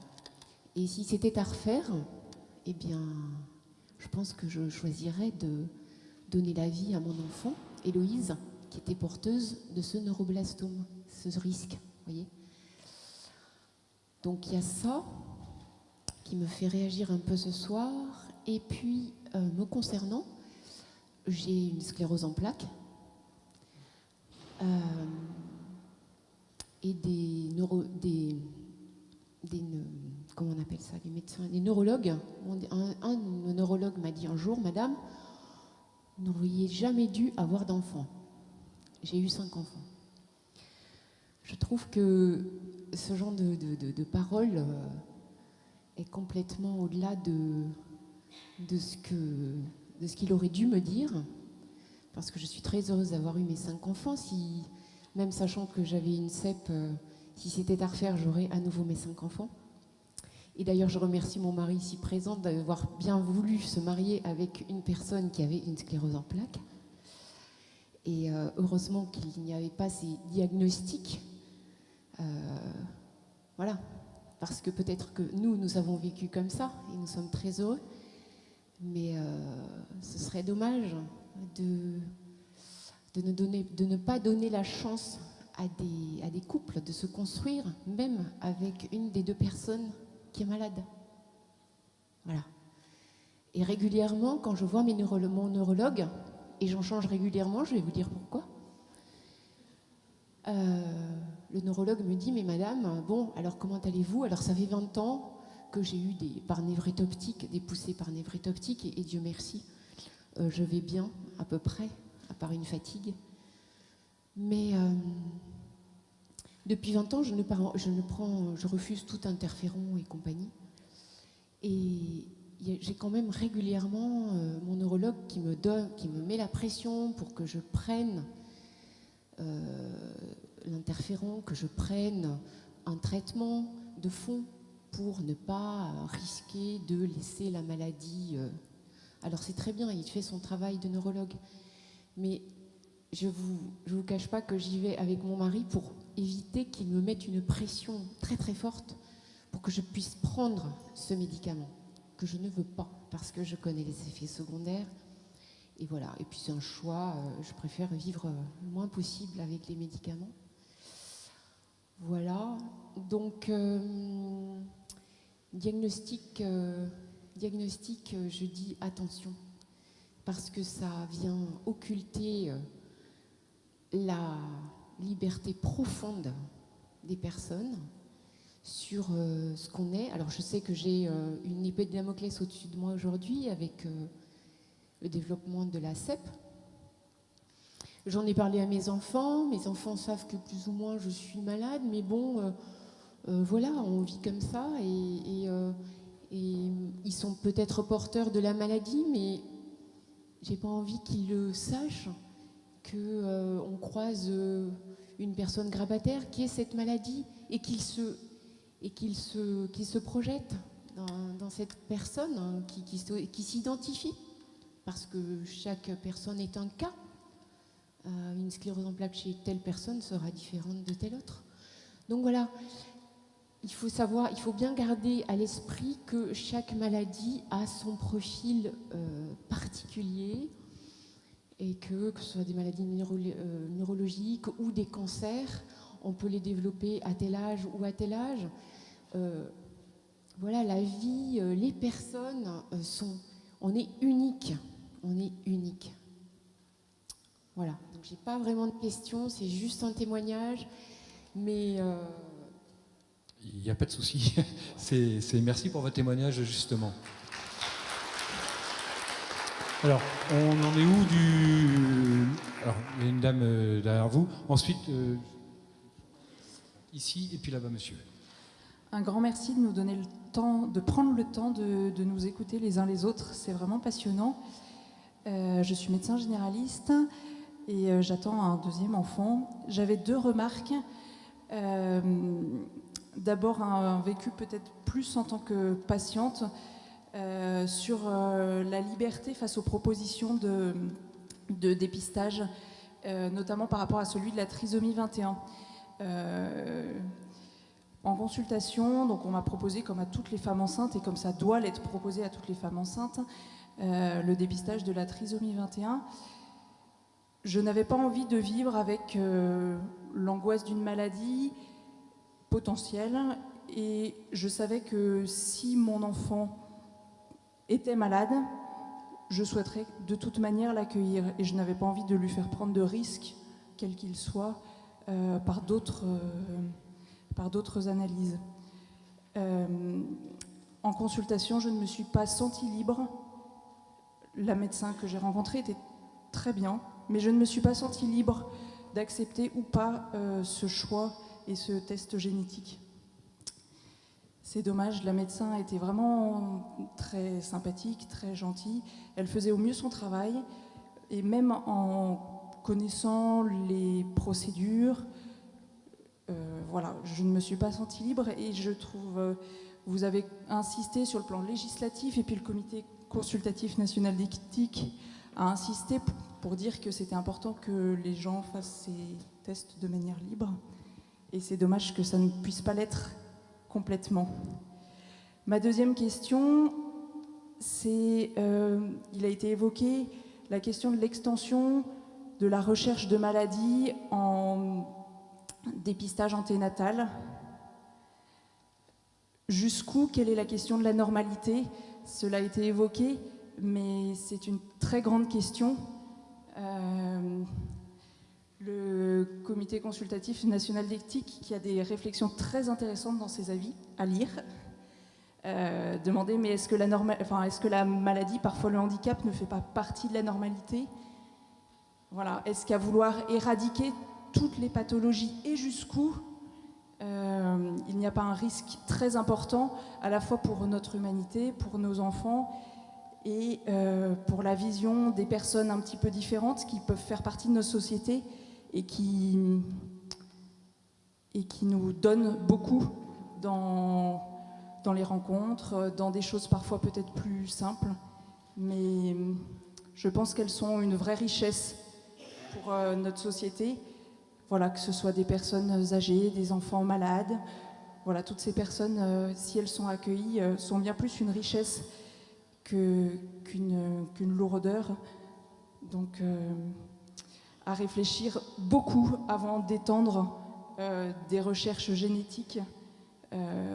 Et si c'était à refaire, eh bien, je pense que je choisirais de donner la vie à mon enfant, Héloïse, qui était porteuse de ce neuroblastome, ce risque, vous voyez. Donc il y a ça qui me fait réagir un peu ce soir. Et puis, me concernant, j'ai une sclérose en plaques et comment on appelle ça, les médecins, les neurologues. Un neurologue m'a dit un jour, madame, vous n'auriez jamais dû avoir d'enfants. J'ai eu 5 enfants. Je trouve que ce genre de parole est complètement au-delà de ce qu'il aurait dû me dire, parce que je suis très heureuse d'avoir eu mes 5 enfants. Même sachant que j'avais une CEP, si c'était à refaire, j'aurais à nouveau mes 5 enfants. Et d'ailleurs, je remercie mon mari ici présent d'avoir bien voulu se marier avec une personne qui avait une sclérose en plaques. Et heureusement qu'il n'y avait pas ces diagnostics. Voilà. Parce que peut-être que nous avons vécu comme ça, et nous sommes très heureux. Mais ce serait dommage de ne pas donner la chance à des couples de se construire, même avec une des 2 personnes qui est malade. Voilà. Et régulièrement, quand je vois mon neurologue, et j'en change régulièrement, je vais vous dire pourquoi, le neurologue me dit, mais madame, bon, alors comment allez-vous? Alors ça fait 20 ans que j'ai eu des poussées par névrite optique, et Dieu merci, je vais bien à peu près, à part une fatigue. Mais depuis 20 ans, je refuse tout interféron et compagnie. Et j'ai quand même régulièrement mon neurologue qui me met la pression pour que je prenne l'interféron, que je prenne un traitement de fond pour ne pas risquer de laisser la maladie. Alors c'est très bien, il fait son travail de neurologue, mais je vous cache pas que j'y vais avec mon mari pour éviter qu'il me mette une pression très très forte pour que je puisse prendre ce médicament que je ne veux pas, parce que je connais les effets secondaires. Et voilà, et puis c'est un choix, je préfère vivre le moins possible avec les médicaments. Voilà, donc diagnostic, je dis attention, parce que ça vient occulter liberté profonde des personnes sur ce qu'on est. Alors je sais que j'ai une épée de Damoclès au-dessus de moi aujourd'hui avec le développement de la CEP. J'en ai parlé à mes enfants savent que plus ou moins je suis malade, mais bon, voilà, on vit comme ça et ils sont peut-être porteurs de la maladie, mais j'ai pas envie qu'ils le sachent, qu'on croise une personne grabataire qui ait cette maladie et qu'ils se projettent dans cette personne, qui s'identifie, parce que chaque personne est un cas. Une sclérose en plaques chez telle personne sera différente de telle autre. Donc voilà, il faut bien garder à l'esprit que chaque maladie a son profil particulier et que ce soit des maladies neurologiques ou des cancers, on peut les développer à tel âge ou à tel âge. Voilà, la vie, les personnes on est unique. On est unique. Voilà, donc j'ai pas vraiment de questions, c'est juste un témoignage, mais... Il n'y a pas de souci. Merci pour votre témoignage, justement. Alors, on en est où Alors, il y a une dame derrière vous. Ensuite, ici, et puis là-bas, monsieur. Un grand merci de nous donner le temps, de prendre le temps de nous écouter les uns les autres. C'est vraiment passionnant. Je suis médecin généraliste et j'attends un deuxième enfant. J'avais 2 remarques. D'abord, un vécu peut-être plus en tant que patiente sur la liberté face aux propositions de dépistage, notamment par rapport à celui de la trisomie 21. En consultation, donc on m'a proposé, comme à toutes les femmes enceintes, et comme ça doit l'être proposé à toutes les femmes enceintes, le dépistage de la trisomie 21. Je n'avais pas envie de vivre avec l'angoisse d'une maladie potentielle, et je savais que si mon enfant était malade, je souhaiterais de toute manière l'accueillir, et je n'avais pas envie de lui faire prendre de risques, quels qu'ils soient, par d'autres analyses. En consultation, je ne me suis pas sentie libre. La médecin que j'ai rencontrée était très bien, mais je ne me suis pas sentie libre d'accepter ou pas ce choix et ce test génétique. C'est dommage, la médecin était vraiment très sympathique, très gentille. Elle faisait au mieux son travail, et même en connaissant les procédures, voilà, je ne me suis pas sentie libre, et je trouve, vous avez insisté sur le plan législatif, et puis le comité consultatif national d'éthique a insisté pour dire que c'était important que les gens fassent ces tests de manière libre, et c'est dommage que ça ne puisse pas l'être complètement. Ma deuxième question, c'est, il a été évoqué la question de l'extension de la recherche de maladies en dépistage anténatal. Jusqu'où? Quelle est la question de la normalité? Cela a été évoqué, mais c'est une très grande question. Le comité consultatif national d'éthique, qui a des réflexions très intéressantes dans ses avis à lire, demandait, mais est-ce que la maladie, parfois le handicap, ne fait pas partie de la normalité? Voilà. Est-ce qu'à vouloir éradiquer toutes les pathologies, et jusqu'où il n'y a pas un risque très important, à la fois pour notre humanité, pour nos enfants, et pour la vision des personnes un petit peu différentes qui peuvent faire partie de nos sociétés et qui nous donnent beaucoup dans les rencontres, dans des choses parfois peut-être plus simples, mais je pense qu'elles sont une vraie richesse pour notre société. Voilà, que ce soit des personnes âgées, des enfants malades, voilà, toutes ces personnes, si elles sont accueillies, sont bien plus une richesse qu'une lourdeur. Donc, à réfléchir beaucoup avant d'étendre des recherches génétiques,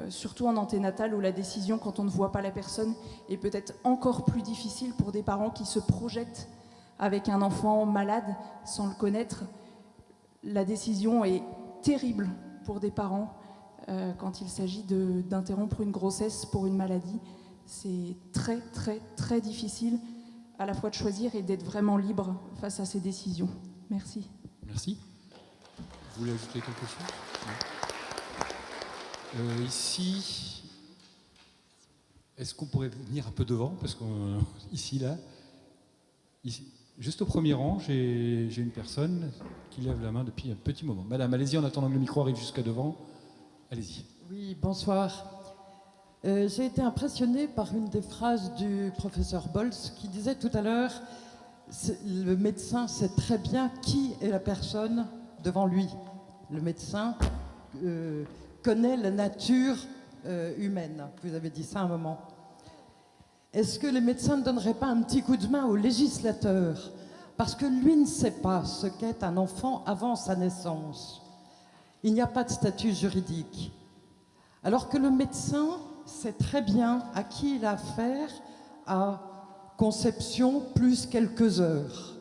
surtout en anténatal, où la décision, quand on ne voit pas la personne, est peut-être encore plus difficile pour des parents qui se projettent avec un enfant malade sans le connaître. la décision est terrible pour des parents quand il s'agit d'interrompre une grossesse pour une maladie. C'est très, très, très difficile à la fois de choisir et d'être vraiment libre face à ces décisions. Merci. Merci. Vous voulez ajouter quelque chose? Ici, est-ce qu'on pourrait venir un peu devant? Parce qu'ici, là, ici, juste au premier rang, j'ai une personne qui lève la main depuis un petit moment. Madame, allez-y en attendant que le micro arrive jusqu'à devant. Allez-y. Oui, bonsoir. J'ai été impressionnée par une des phrases du professeur Bolz qui disait tout à l'heure le médecin sait très bien qui est la personne devant lui. Le médecin connaît la nature humaine. Vous avez dit ça un moment. Est-ce que les médecins ne donneraient pas un petit coup de main au législateur? Parce que lui ne sait pas ce qu'est un enfant avant sa naissance. Il n'y a pas de statut juridique. Alors que le médecin sait très bien à qui il a affaire à conception plus quelques heures.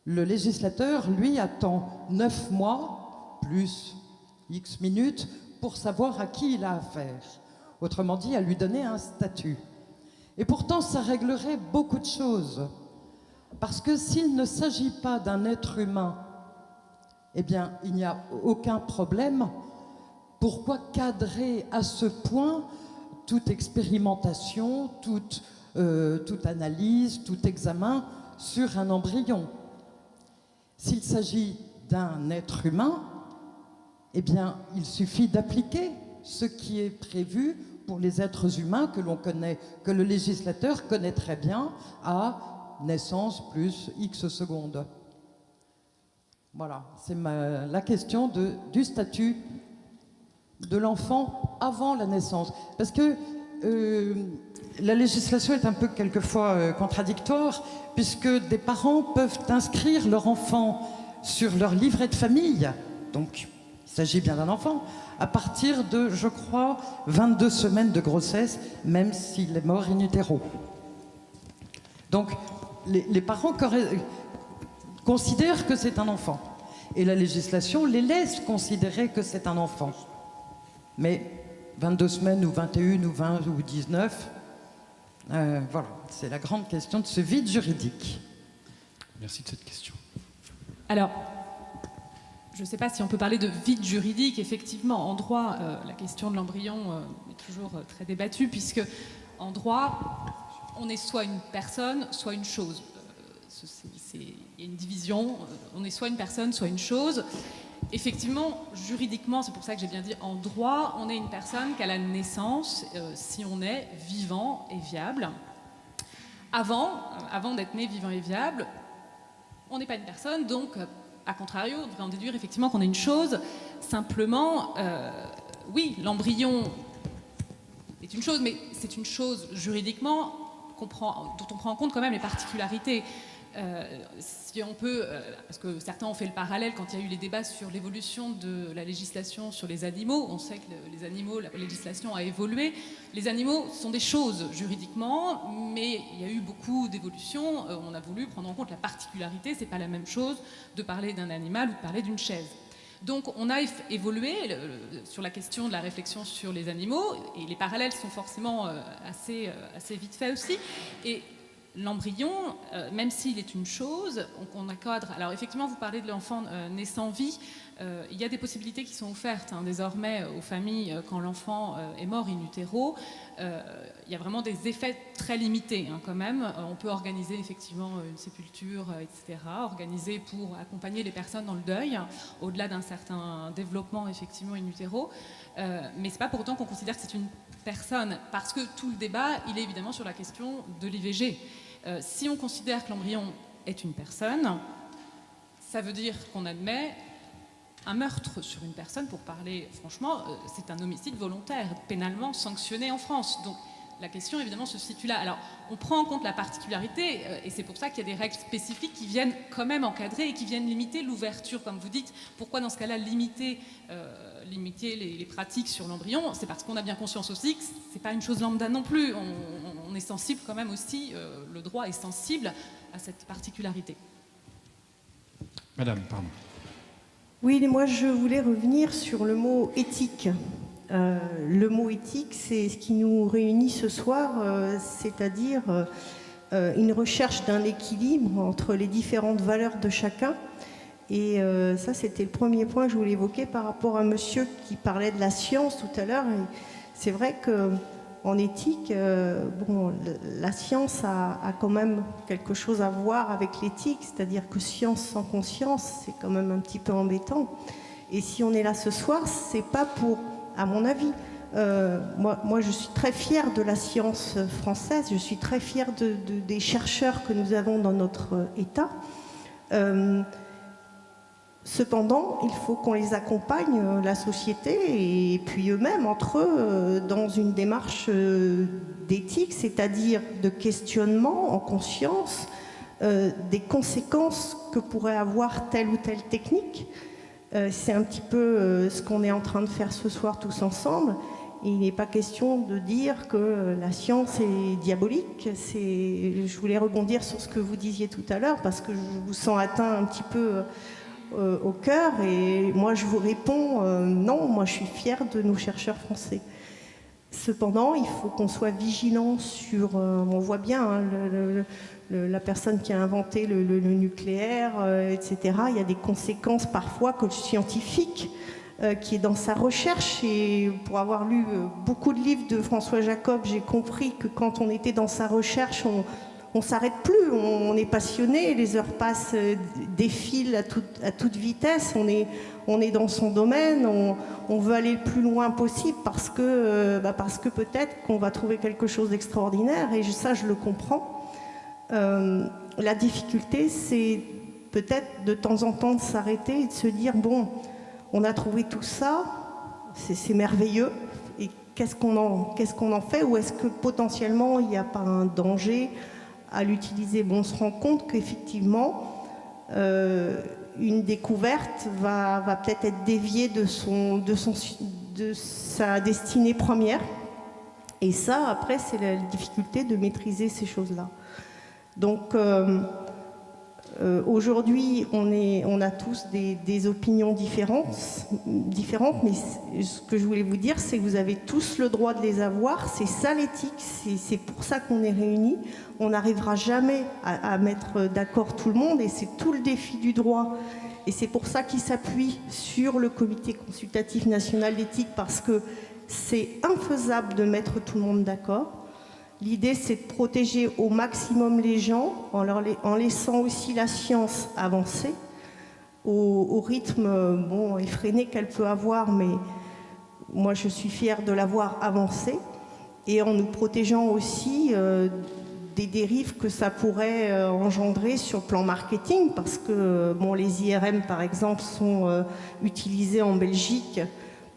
Le législateur, lui, attend 9 mois plus X minutes pour savoir à qui il a affaire. Autrement dit, à lui donner un statut. Et pourtant, ça réglerait beaucoup de choses. Parce que s'il ne s'agit pas d'un être humain, eh bien, il n'y a aucun problème. Pourquoi cadrer à ce point toute expérimentation, toute analyse, tout examen sur un embryon? S'il s'agit d'un être humain, eh bien, il suffit d'appliquer ce qui est prévu pour les êtres humains que l'on connaît, que le législateur connaît très bien, à naissance plus X secondes. Voilà, c'est la question du statut de l'enfant avant la naissance. Parce que la législation est un peu quelquefois contradictoire, puisque des parents peuvent inscrire leur enfant sur leur livret de famille, donc il s'agit bien d'un enfant, à partir de, je crois, 22 semaines de grossesse, même s'il est mort in utero. Donc les parents considèrent que c'est un enfant. Et la législation les laisse considérer que c'est un enfant. Mais 22 semaines ou 21 ou 20 ou 19, voilà, c'est la grande question de ce vide juridique. Merci de cette question. Alors, je ne sais pas si on peut parler de vide juridique. Effectivement, en droit, la question de l'embryon est toujours très débattue, puisque en droit, on est soit une personne, soit une chose. Il y a une division, on est soit une personne, soit une chose. Effectivement, juridiquement, c'est pour ça que j'ai bien dit en droit, on est une personne qu'à la naissance, si on est vivant et viable. Avant d'être né vivant et viable, on n'est pas une personne, donc, à contrario, on devrait en déduire effectivement qu'on est une chose. Simplement, oui, l'embryon est une chose, mais c'est une chose juridiquement dont on prend en compte quand même les particularités. Si on peut, parce que certains ont fait le parallèle quand il y a eu les débats sur l'évolution de la législation sur les animaux. On sait que les animaux, la législation a évolué. Les animaux sont des choses juridiquement, mais il y a eu beaucoup d'évolutions. On a voulu prendre en compte la particularité. C'est pas la même chose de parler d'un animal ou de parler d'une chaise. Donc on a évolué sur la question de la réflexion sur les animaux, et les parallèles sont forcément assez vite faits aussi. Et l'embryon, même s'il est une chose, on encadre. Alors effectivement, vous parlez de l'enfant né sans vie. Il y a des possibilités qui sont offertes désormais aux familles quand l'enfant est mort in utero. Il y a vraiment des effets très limités quand même. On peut organiser effectivement une sépulture, etc. Organiser pour accompagner les personnes dans le deuil, au-delà d'un certain développement effectivement in utero. Mais c'est pas pour autant qu'on considère que c'est une personne, parce que tout le débat, il est évidemment sur la question de l'IVG. Si on considère que l'embryon est une personne, ça veut dire qu'on admet un meurtre sur une personne. Pour parler franchement, c'est un homicide volontaire, pénalement sanctionné en France. Donc la question évidemment se situe là. Alors on prend en compte la particularité, et c'est pour ça qu'il y a des règles spécifiques qui viennent quand même encadrer et qui viennent limiter l'ouverture, comme vous dites. Pourquoi dans ce cas-là limiter les pratiques sur l'embryon? C'est parce qu'on a bien conscience aussi que c'est pas une chose lambda non plus. On est sensible quand même aussi, le droit est sensible à cette particularité. Madame, pardon. Oui, moi je voulais revenir sur le mot éthique. Le mot éthique, c'est ce qui nous réunit ce soir, c'est-à-dire une recherche d'un équilibre entre les différentes valeurs de chacun. Et ça, c'était le premier point que je voulais évoquer par rapport à monsieur qui parlait de la science tout à l'heure. C'est vrai qu'en éthique, la science a quand même quelque chose à voir avec l'éthique, c'est-à-dire que science sans conscience, c'est quand même un petit peu embêtant. Et si on est là ce soir, c'est pas pour, à mon avis, moi je suis très fière de la science française, je suis très fière des chercheurs que nous avons dans notre État. Cependant, il faut qu'on les accompagne, la société, et puis eux-mêmes, entre eux, dans une démarche d'éthique, c'est-à-dire de questionnement en conscience des conséquences que pourrait avoir telle ou telle technique. C'est un petit peu ce qu'on est en train de faire ce soir tous ensemble. Et il n'est pas question de dire que la science est diabolique. Je voulais rebondir sur ce que vous disiez tout à l'heure, parce que je vous sens atteint un petit peu au cœur, et moi je vous réponds non, moi je suis fière de nos chercheurs français. Cependant, il faut qu'on soit vigilant sur, on voit bien hein, la personne qui a inventé le nucléaire, etc. Il y a des conséquences parfois que le scientifique qui est dans sa recherche, et pour avoir lu beaucoup de livres de François Jacob, j'ai compris que quand on était dans sa recherche, on ne s'arrête plus, on est passionné, les heures passent, défilent à toute vitesse, on est dans son domaine, on veut aller le plus loin possible parce que peut-être qu'on va trouver quelque chose d'extraordinaire, et ça je le comprends. La difficulté, c'est peut-être de temps en temps de s'arrêter et de se dire, bon, on a trouvé tout ça, c'est merveilleux, et qu'est-ce qu'on en fait, ou est-ce que potentiellement il n'y a pas un danger à l'utiliser? Bon, on se rend compte qu'effectivement, une découverte va peut-être être déviée de sa destinée première. Et ça, après, c'est la difficulté de maîtriser ces choses-là. Donc, aujourd'hui, on a tous des opinions différentes, mais ce que je voulais vous dire, c'est que vous avez tous le droit de les avoir. C'est ça l'éthique, c'est pour ça qu'on est réunis. On n'arrivera jamais à mettre d'accord tout le monde, et c'est tout le défi du droit. Et c'est pour ça qu'il s'appuie sur le Comité consultatif national d'éthique, parce que c'est infaisable de mettre tout le monde d'accord. L'idée, c'est de protéger au maximum les gens en laissant aussi la science avancer au rythme effréné qu'elle peut avoir, mais moi je suis fière de l'avoir avancée, et en nous protégeant aussi des dérives que ça pourrait engendrer sur le plan marketing, parce que les IRM par exemple sont utilisés en Belgique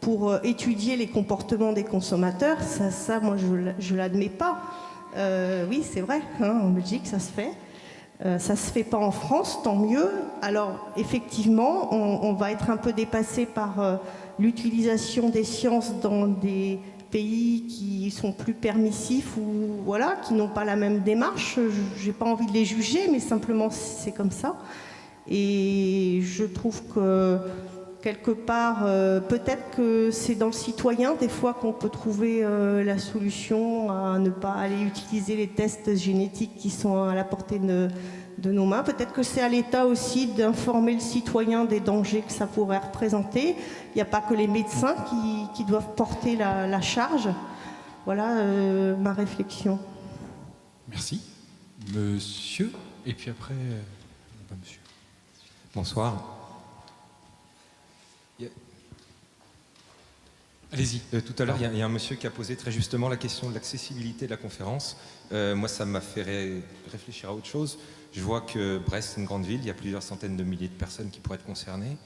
pour étudier les comportements des consommateurs. Ça moi je l'admets pas. Oui, c'est vrai, hein, en Belgique ça se fait. Ça se fait pas en France, tant mieux. Alors effectivement, on va être un peu dépassé par l'utilisation des sciences dans des pays qui sont plus permissifs, ou voilà, qui n'ont pas la même démarche. J'ai pas envie de les juger, mais simplement c'est comme ça. Et je trouve que quelque part, peut-être que c'est dans le citoyen des fois qu'on peut trouver la solution à ne pas aller utiliser les tests génétiques qui sont à la portée de nos mains. Peut-être que c'est à l'État aussi d'informer le citoyen des dangers que ça pourrait représenter. Il n'y a pas que les médecins qui doivent porter la charge. Voilà ma réflexion. Merci. Monsieur, et puis après, monsieur. Bonsoir. Allez-y. Tout à l'heure, il y a un monsieur qui a posé très justement la question de l'accessibilité de la conférence. Moi, ça m'a fait réfléchir à autre chose. Je vois que Brest, c'est une grande ville, il y a plusieurs centaines de milliers de personnes qui pourraient être concernées.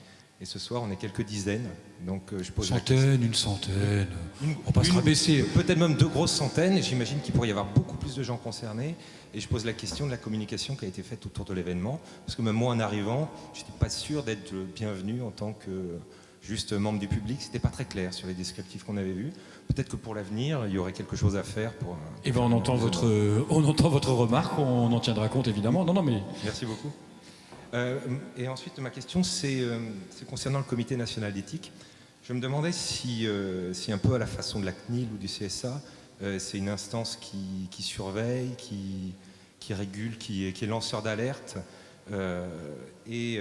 Et ce soir, on est quelques dizaines. Donc, je pose une centaine. On va pas se rabaisser. Peut-être même 2 grosses centaines. Et j'imagine qu'il pourrait y avoir beaucoup plus de gens concernés. Et je pose la question de la communication qui a été faite autour de l'événement. Parce que même moi, en arrivant, je n'étais pas sûr d'être bienvenu en tant que juste membre du public. C'était pas très clair sur les descriptifs qu'on avait vus. Peut-être que pour l'avenir, il y aurait quelque chose à faire pour... Eh ben, on entend votre remarque, on en tiendra compte évidemment. Non, mais... Merci beaucoup. Et ensuite, ma question, c'est concernant le Comité national d'éthique. Je me demandais si un peu à la façon de la CNIL ou du CSA, c'est une instance qui surveille, qui régule, qui est lanceur d'alerte, et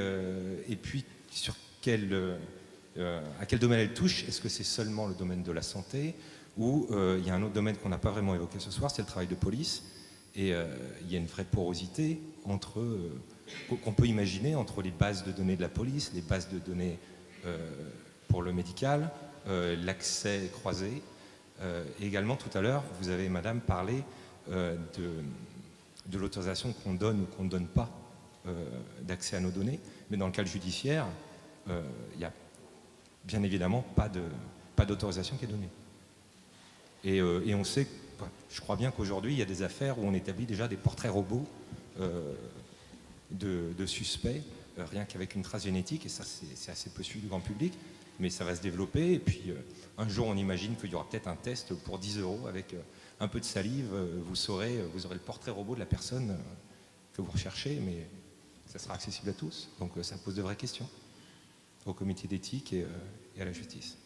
puis à quel domaine elle touche. Est-ce que c'est seulement le domaine de la santé, ou il y a un autre domaine qu'on n'a pas vraiment évoqué ce soir, c'est le travail de police, et il y a une vraie porosité qu'on peut imaginer entre les bases de données de la police, les bases de données pour le médical, l'accès croisé. Et également, tout à l'heure, vous avez, madame, parlé de l'autorisation qu'on donne ou qu'on ne donne pas d'accès à nos données. Mais dans le cadre judiciaire, il n'y a bien évidemment pas d'autorisation qui est donnée. Et on sait, je crois bien qu'aujourd'hui, il y a des affaires où on établit déjà des portraits robots de suspects, rien qu'avec une trace génétique, et ça, c'est assez peu suivi du grand public, mais ça va se développer. Et puis, un jour, on imagine qu'il y aura peut-être un test pour 10 € avec un peu de salive. Vous aurez le portrait robot de la personne que vous recherchez, mais ça sera accessible à tous. Donc, ça pose de vraies questions au comité d'éthique et à la justice.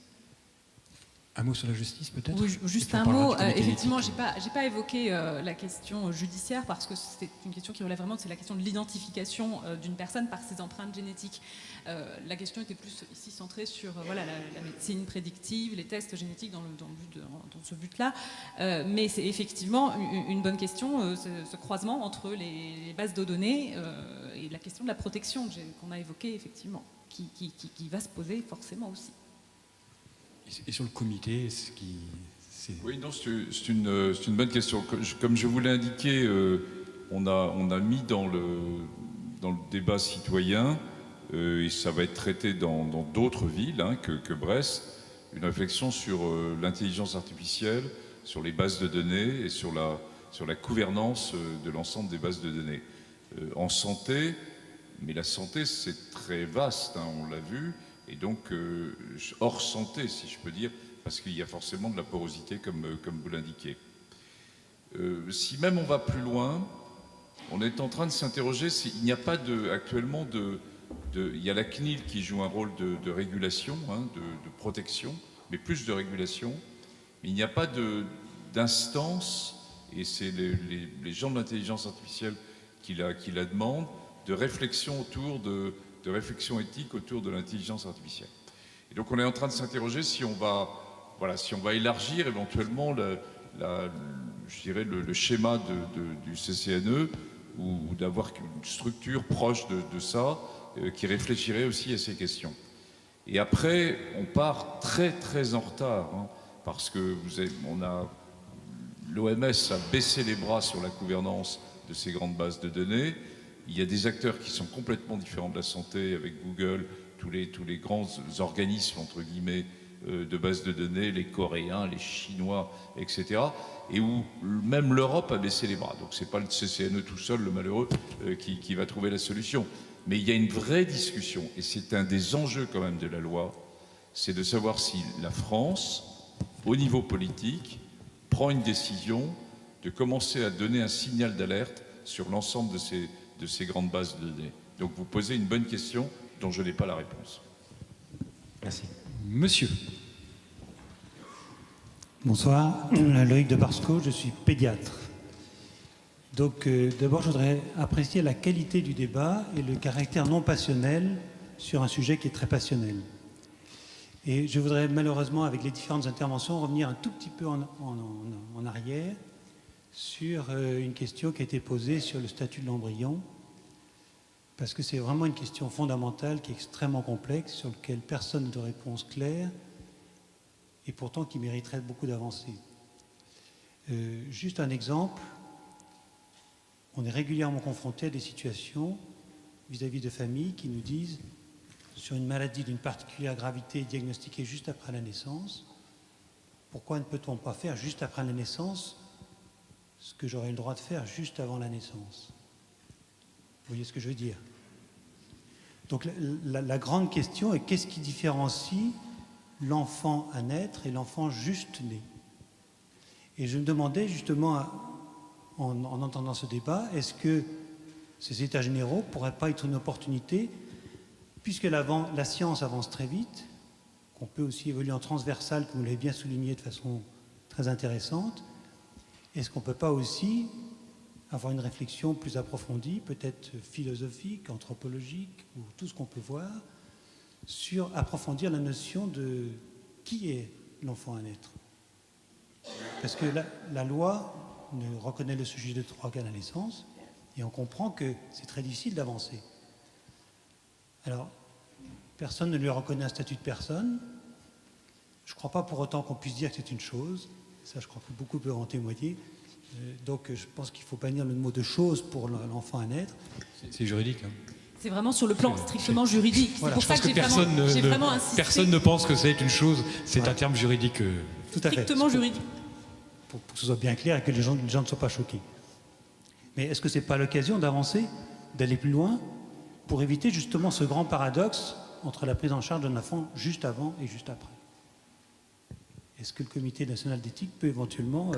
Un mot sur la justice, peut-être? Oui, juste un mot. Effectivement, j'ai pas évoqué la question judiciaire parce que c'est une question qui relève vraiment, c'est la question de l'identification d'une personne par ses empreintes génétiques. La question était plus ici centrée sur la médecine prédictive, les tests génétiques dans ce but-là. Mais c'est effectivement une bonne question, ce croisement entre les bases de données et la question de la protection qu'on a évoquée, effectivement, qui va se poser forcément aussi. Et sur le comité, Oui, non, c'est une bonne question. Comme je vous l'ai indiqué, on a mis dans le débat citoyen, et ça va être traité dans d'autres villes que Brest, une réflexion sur l'intelligence artificielle, sur les bases de données et sur la gouvernance de l'ensemble des bases de données. En santé, mais la santé c'est très vaste, on l'a vu, et donc hors santé, si je peux dire, parce qu'il y a forcément de la porosité, comme vous l'indiquez. Si même on va plus loin, on est en train de s'interroger s'il n'y a pas actuellement il y a la CNIL qui joue un rôle de régulation, de protection, mais plus de régulation. Mais il n'y a pas d'instance, et c'est les gens de l'intelligence artificielle qui la demandent, de réflexion de réflexion éthique autour de l'intelligence artificielle. Et donc on est en train de s'interroger si on va élargir éventuellement je dirais le schéma du CCNE, ou d'avoir une structure proche de ça, qui réfléchirait aussi à ces questions. Et après, on part très très en retard, parce que l'OMS a baissé les bras sur la gouvernance de ces grandes bases de données. Il y a des acteurs qui sont complètement différents de la santé, avec Google, tous les grands organismes, entre guillemets, de bases de données, les Coréens, les Chinois, etc. Et où même l'Europe a baissé les bras. Donc c'est pas le CCNE tout seul, le malheureux, qui va trouver la solution. Mais il y a une vraie discussion, et c'est un des enjeux quand même de la loi, c'est de savoir si la France, au niveau politique, prend une décision de commencer à donner un signal d'alerte sur l'ensemble de ces grandes bases de données. Donc vous posez une bonne question dont je n'ai pas la réponse. Merci. Monsieur. Bonsoir, Loïc de Barsco, je suis pédiatre. Donc d'abord je voudrais apprécier la qualité du débat et le caractère non passionnel sur un sujet qui est très passionnel. Et je voudrais malheureusement, avec les différentes interventions, revenir un tout petit peu en arrière sur une question qui a été posée sur le statut de l'embryon, parce que c'est vraiment une question fondamentale qui est extrêmement complexe, sur laquelle personne n'a de réponse claire, et pourtant qui mériterait beaucoup d'avancées. Juste un exemple, on est régulièrement confronté à des situations vis-à-vis de familles qui nous disent, sur une maladie d'une particulière gravité diagnostiquée juste après la naissance, pourquoi ne peut-on pas faire juste après la naissance ce que j'aurais le droit de faire juste avant la naissance? Vous voyez ce que je veux dire? Donc la grande question est qu'est-ce qui différencie l'enfant à naître et l'enfant juste né? Et je me demandais justement, en entendant ce débat, est-ce que ces états généraux ne pourraient pas être une opportunité, puisque la science avance très vite, qu'on peut aussi évoluer en transversal, comme vous l'avez bien souligné de façon très intéressante. Est-ce qu'on ne peut pas aussi avoir une réflexion plus approfondie, peut-être philosophique, anthropologique, ou tout ce qu'on peut voir, sur approfondir la notion de qui est l'enfant à naître? Parce que la loi ne reconnaît le sujet de droit qu'à la naissance, et on comprend que c'est très difficile d'avancer. Alors, personne ne lui reconnaît un statut de personne. Je ne crois pas pour autant qu'on puisse dire que c'est une chose. Ça, je crois que beaucoup peuvent en témoigner. Donc, je pense qu'il ne faut bannir le mot de chose pour l'enfant à naître. C'est juridique. Hein. C'est vraiment sur le plan strictement juridique. C'est Voilà, pour je ça pense que j'ai vraiment insisté. personne ne pense que c'est une chose. C'est un terme juridique. Tout à fait. Strictement juridique. Pour que ce soit bien clair et que les gens ne soient pas choqués. Mais est-ce que ce n'est pas l'occasion d'avancer, d'aller plus loin, pour éviter justement ce grand paradoxe entre la prise en charge d'un enfant juste avant et juste après? Est-ce que le Comité national d'éthique peut éventuellement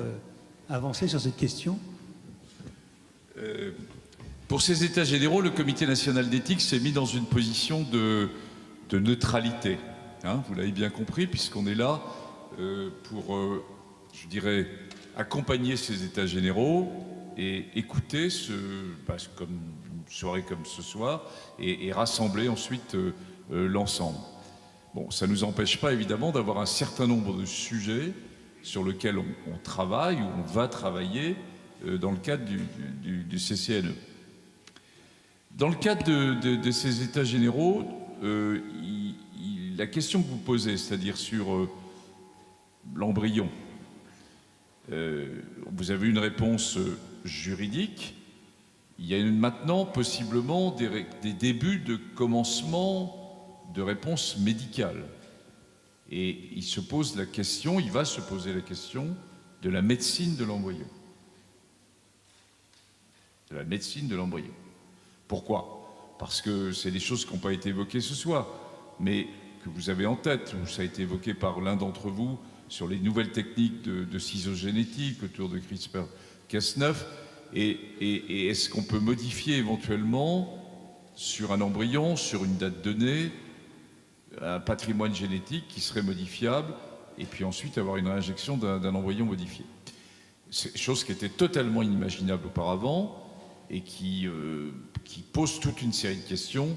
avancer sur cette question? Pour ces états généraux, le Comité national d'éthique s'est mis dans une position de neutralité. Hein, vous l'avez bien compris, puisqu'on est là pour, je dirais, accompagner ces états généraux et écouter comme une soirée comme ce soir et rassembler ensuite l'ensemble. Bon, ça ne nous empêche pas évidemment d'avoir un certain nombre de sujets sur lesquels on travaille ou on va travailler dans le cadre du CCNE. Dans le cadre de ces états généraux, la question que vous posez, c'est-à-dire sur l'embryon, vous avez une réponse juridique. Il y a maintenant possiblement des débuts de commencement de réponse médicale. Et il va se poser la question de la médecine de l'embryon. De la médecine de l'embryon. Pourquoi? Parce que c'est des choses qui n'ont pas été évoquées ce soir, mais que vous avez en tête, où ça a été évoqué par l'un d'entre vous, sur les nouvelles techniques de ciseaux génétiques autour de CRISPR-Cas9, et est-ce qu'on peut modifier éventuellement sur un embryon, sur une date donnée, un patrimoine génétique qui serait modifiable, et puis ensuite avoir une réinjection d'un embryon modifié. C'est chose qui était totalement inimaginable auparavant, et qui pose toute une série de questions.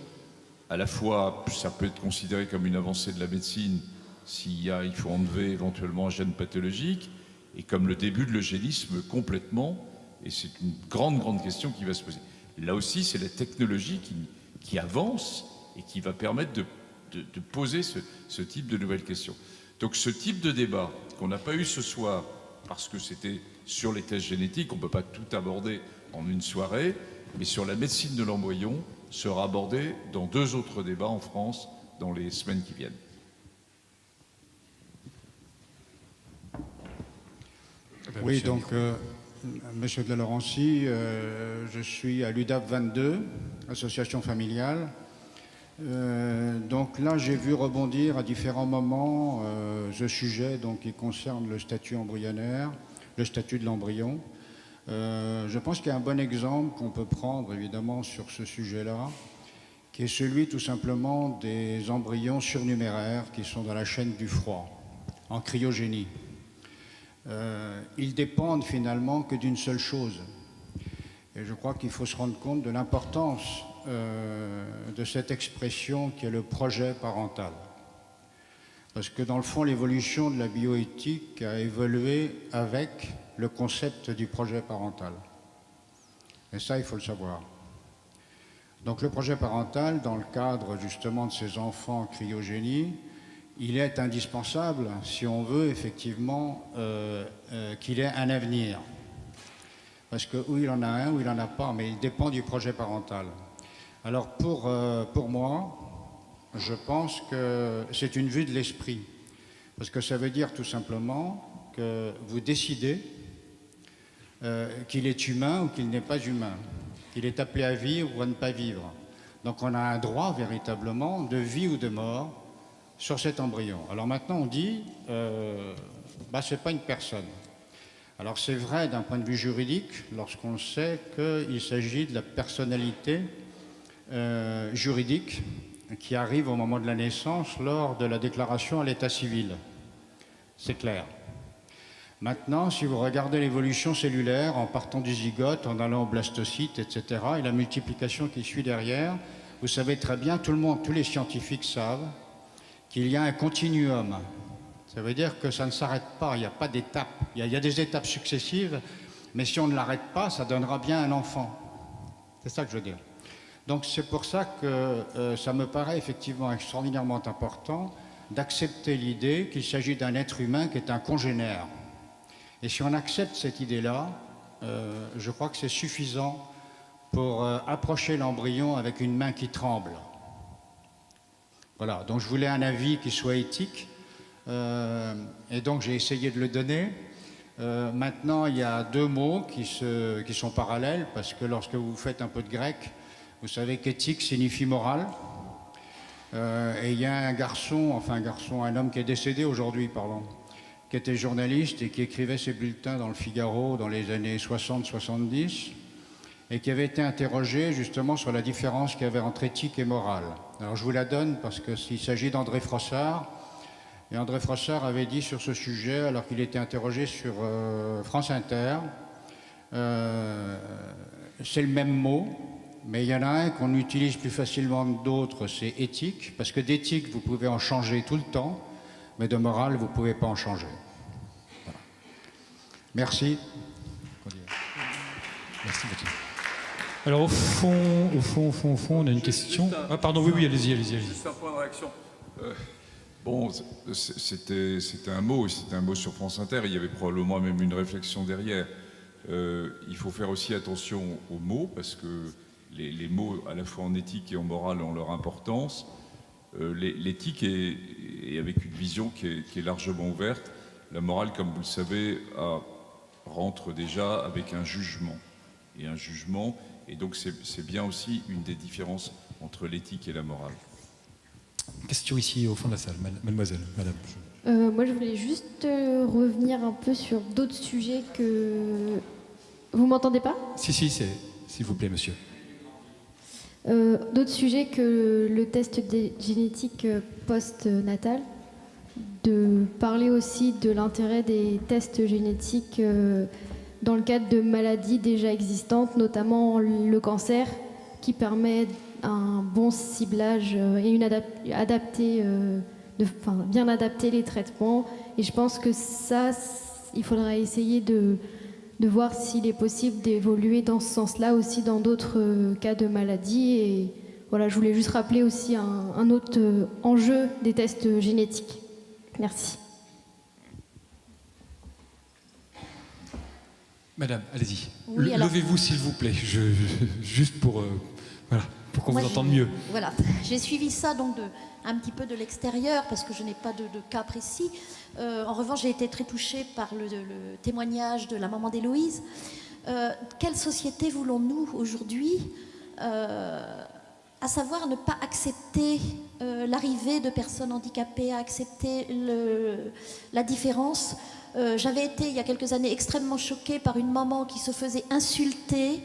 À la fois, ça peut être considéré comme une avancée de la médecine il faut enlever éventuellement un gène pathologique, et comme le début de l'eugénisme complètement, et c'est une grande question qui va se poser. Là aussi, c'est la technologie qui avance et qui va permettre de poser ce type de nouvelles questions. Donc ce type de débat qu'on n'a pas eu ce soir, parce que c'était sur les tests génétiques, on ne peut pas tout aborder en une soirée, mais sur la médecine de l'embryon sera abordé dans 2 autres débats en France dans les semaines qui viennent. Oui, donc, Monsieur de la Laurencie, je suis à l'UDAP 22, association familiale. Donc là, j'ai vu rebondir à différents moments ce sujet qui concerne le statut embryonnaire, le statut de l'embryon. Je pense qu'il y a un bon exemple qu'on peut prendre, évidemment, sur ce sujet-là, qui est celui, tout simplement, des embryons surnuméraires qui sont dans la chaîne du froid, en cryogénie. Ils dépendent finalement que d'une seule chose. Et je crois qu'il faut se rendre compte de l'importance de cette expression qui est le projet parental. Parce que dans le fond, l'évolution de la bioéthique a évolué avec le concept du projet parental. Et ça, il faut le savoir. Donc le projet parental, dans le cadre justement de ces enfants en cryogénie, il est indispensable si on veut effectivement qu'il ait un avenir. Parce que ou il en a un ou il n'en a pas, mais il dépend du projet parental. Alors pour moi, je pense que c'est une vue de l'esprit. Parce que ça veut dire tout simplement que vous décidez qu'il est humain ou qu'il n'est pas humain, qu'il est appelé à vivre ou à ne pas vivre. Donc on a un droit véritablement de vie ou de mort sur cet embryon. Alors maintenant on dit, c'est pas une personne. Alors c'est vrai d'un point de vue juridique, lorsqu'on sait qu'il s'agit de la personnalité juridique qui arrive au moment de la naissance lors de la déclaration à l'état civil. C'est clair. Maintenant, si vous regardez l'évolution cellulaire en partant du zygote, en allant au blastocyte, etc., et la multiplication qui suit derrière, vous savez très bien, tout le monde, tous les scientifiques savent qu'il y a un continuum. Ça veut dire que ça ne s'arrête pas, il n'y a pas d'étape. Il y a des étapes successives, mais si on ne l'arrête pas, ça donnera bien un enfant. C'est ça que je veux dire. Donc c'est pour ça que ça me paraît effectivement extraordinairement important d'accepter l'idée qu'il s'agit d'un être humain qui est un congénère. Et si on accepte cette idée-là, je crois que c'est suffisant pour approcher l'embryon avec une main qui tremble. Voilà, donc je voulais un avis qui soit éthique, et donc j'ai essayé de le donner. Maintenant, il y a deux mots qui sont parallèles, parce que lorsque vous faites un peu de grec, vous savez qu'éthique signifie morale. Et il y a un homme qui est décédé aujourd'hui, pardon, qui était journaliste et qui écrivait ses bulletins dans le Figaro dans les années 60-70, et qui avait été interrogé justement sur la différence qu'il y avait entre éthique et morale. Alors je vous la donne parce qu'il s'agit d'André Frossard, et André Frossard avait dit sur ce sujet, alors qu'il était interrogé sur France Inter, c'est le même mot, mais il y en a un qu'on utilise plus facilement que d'autres, c'est éthique, parce que d'éthique, vous pouvez en changer tout le temps, mais de morale, vous ne pouvez pas en changer. Voilà. Merci. Merci beaucoup. Alors au fond, on a une question. Ah pardon, oui, allez-y. Juste un point de réaction. Bon, c'était un mot sur France Inter, il y avait probablement même une réflexion derrière. Il faut faire aussi attention aux mots, parce que les mots, à la fois en éthique et en morale, ont leur importance. L'éthique est avec une vision qui est largement ouverte. La morale, comme vous le savez, rentre déjà avec un jugement. Et donc c'est bien aussi une des différences entre l'éthique et la morale. Question ici au fond de la salle, mademoiselle, madame. Moi, je voulais juste revenir un peu sur d'autres sujets que... Vous m'entendez pas ? Si, s'il vous plaît, monsieur. D'autres sujets que le test génétique post-natal, de parler aussi de l'intérêt des tests génétiques dans le cadre de maladies déjà existantes, notamment le cancer, qui permet un bon ciblage et bien adapter les traitements. Et je pense que ça, il faudra essayer de voir s'il est possible d'évoluer dans ce sens-là aussi dans d'autres cas de maladies. Et voilà, je voulais juste rappeler aussi un autre enjeu des tests génétiques. Merci. Madame, allez-y. Oui, alors... Levez-vous, s'il vous plaît, juste pour qu'on vous entende mieux. Voilà, j'ai suivi ça donc un petit peu de l'extérieur parce que je n'ai pas de cas précis. En revanche, j'ai été très touchée par le témoignage de la maman d'Héloïse. Quelle société voulons-nous aujourd'hui, à savoir ne pas accepter l'arrivée de personnes handicapées, à accepter la différence. J'avais été, il y a quelques années, extrêmement choquée par une maman qui se faisait insulter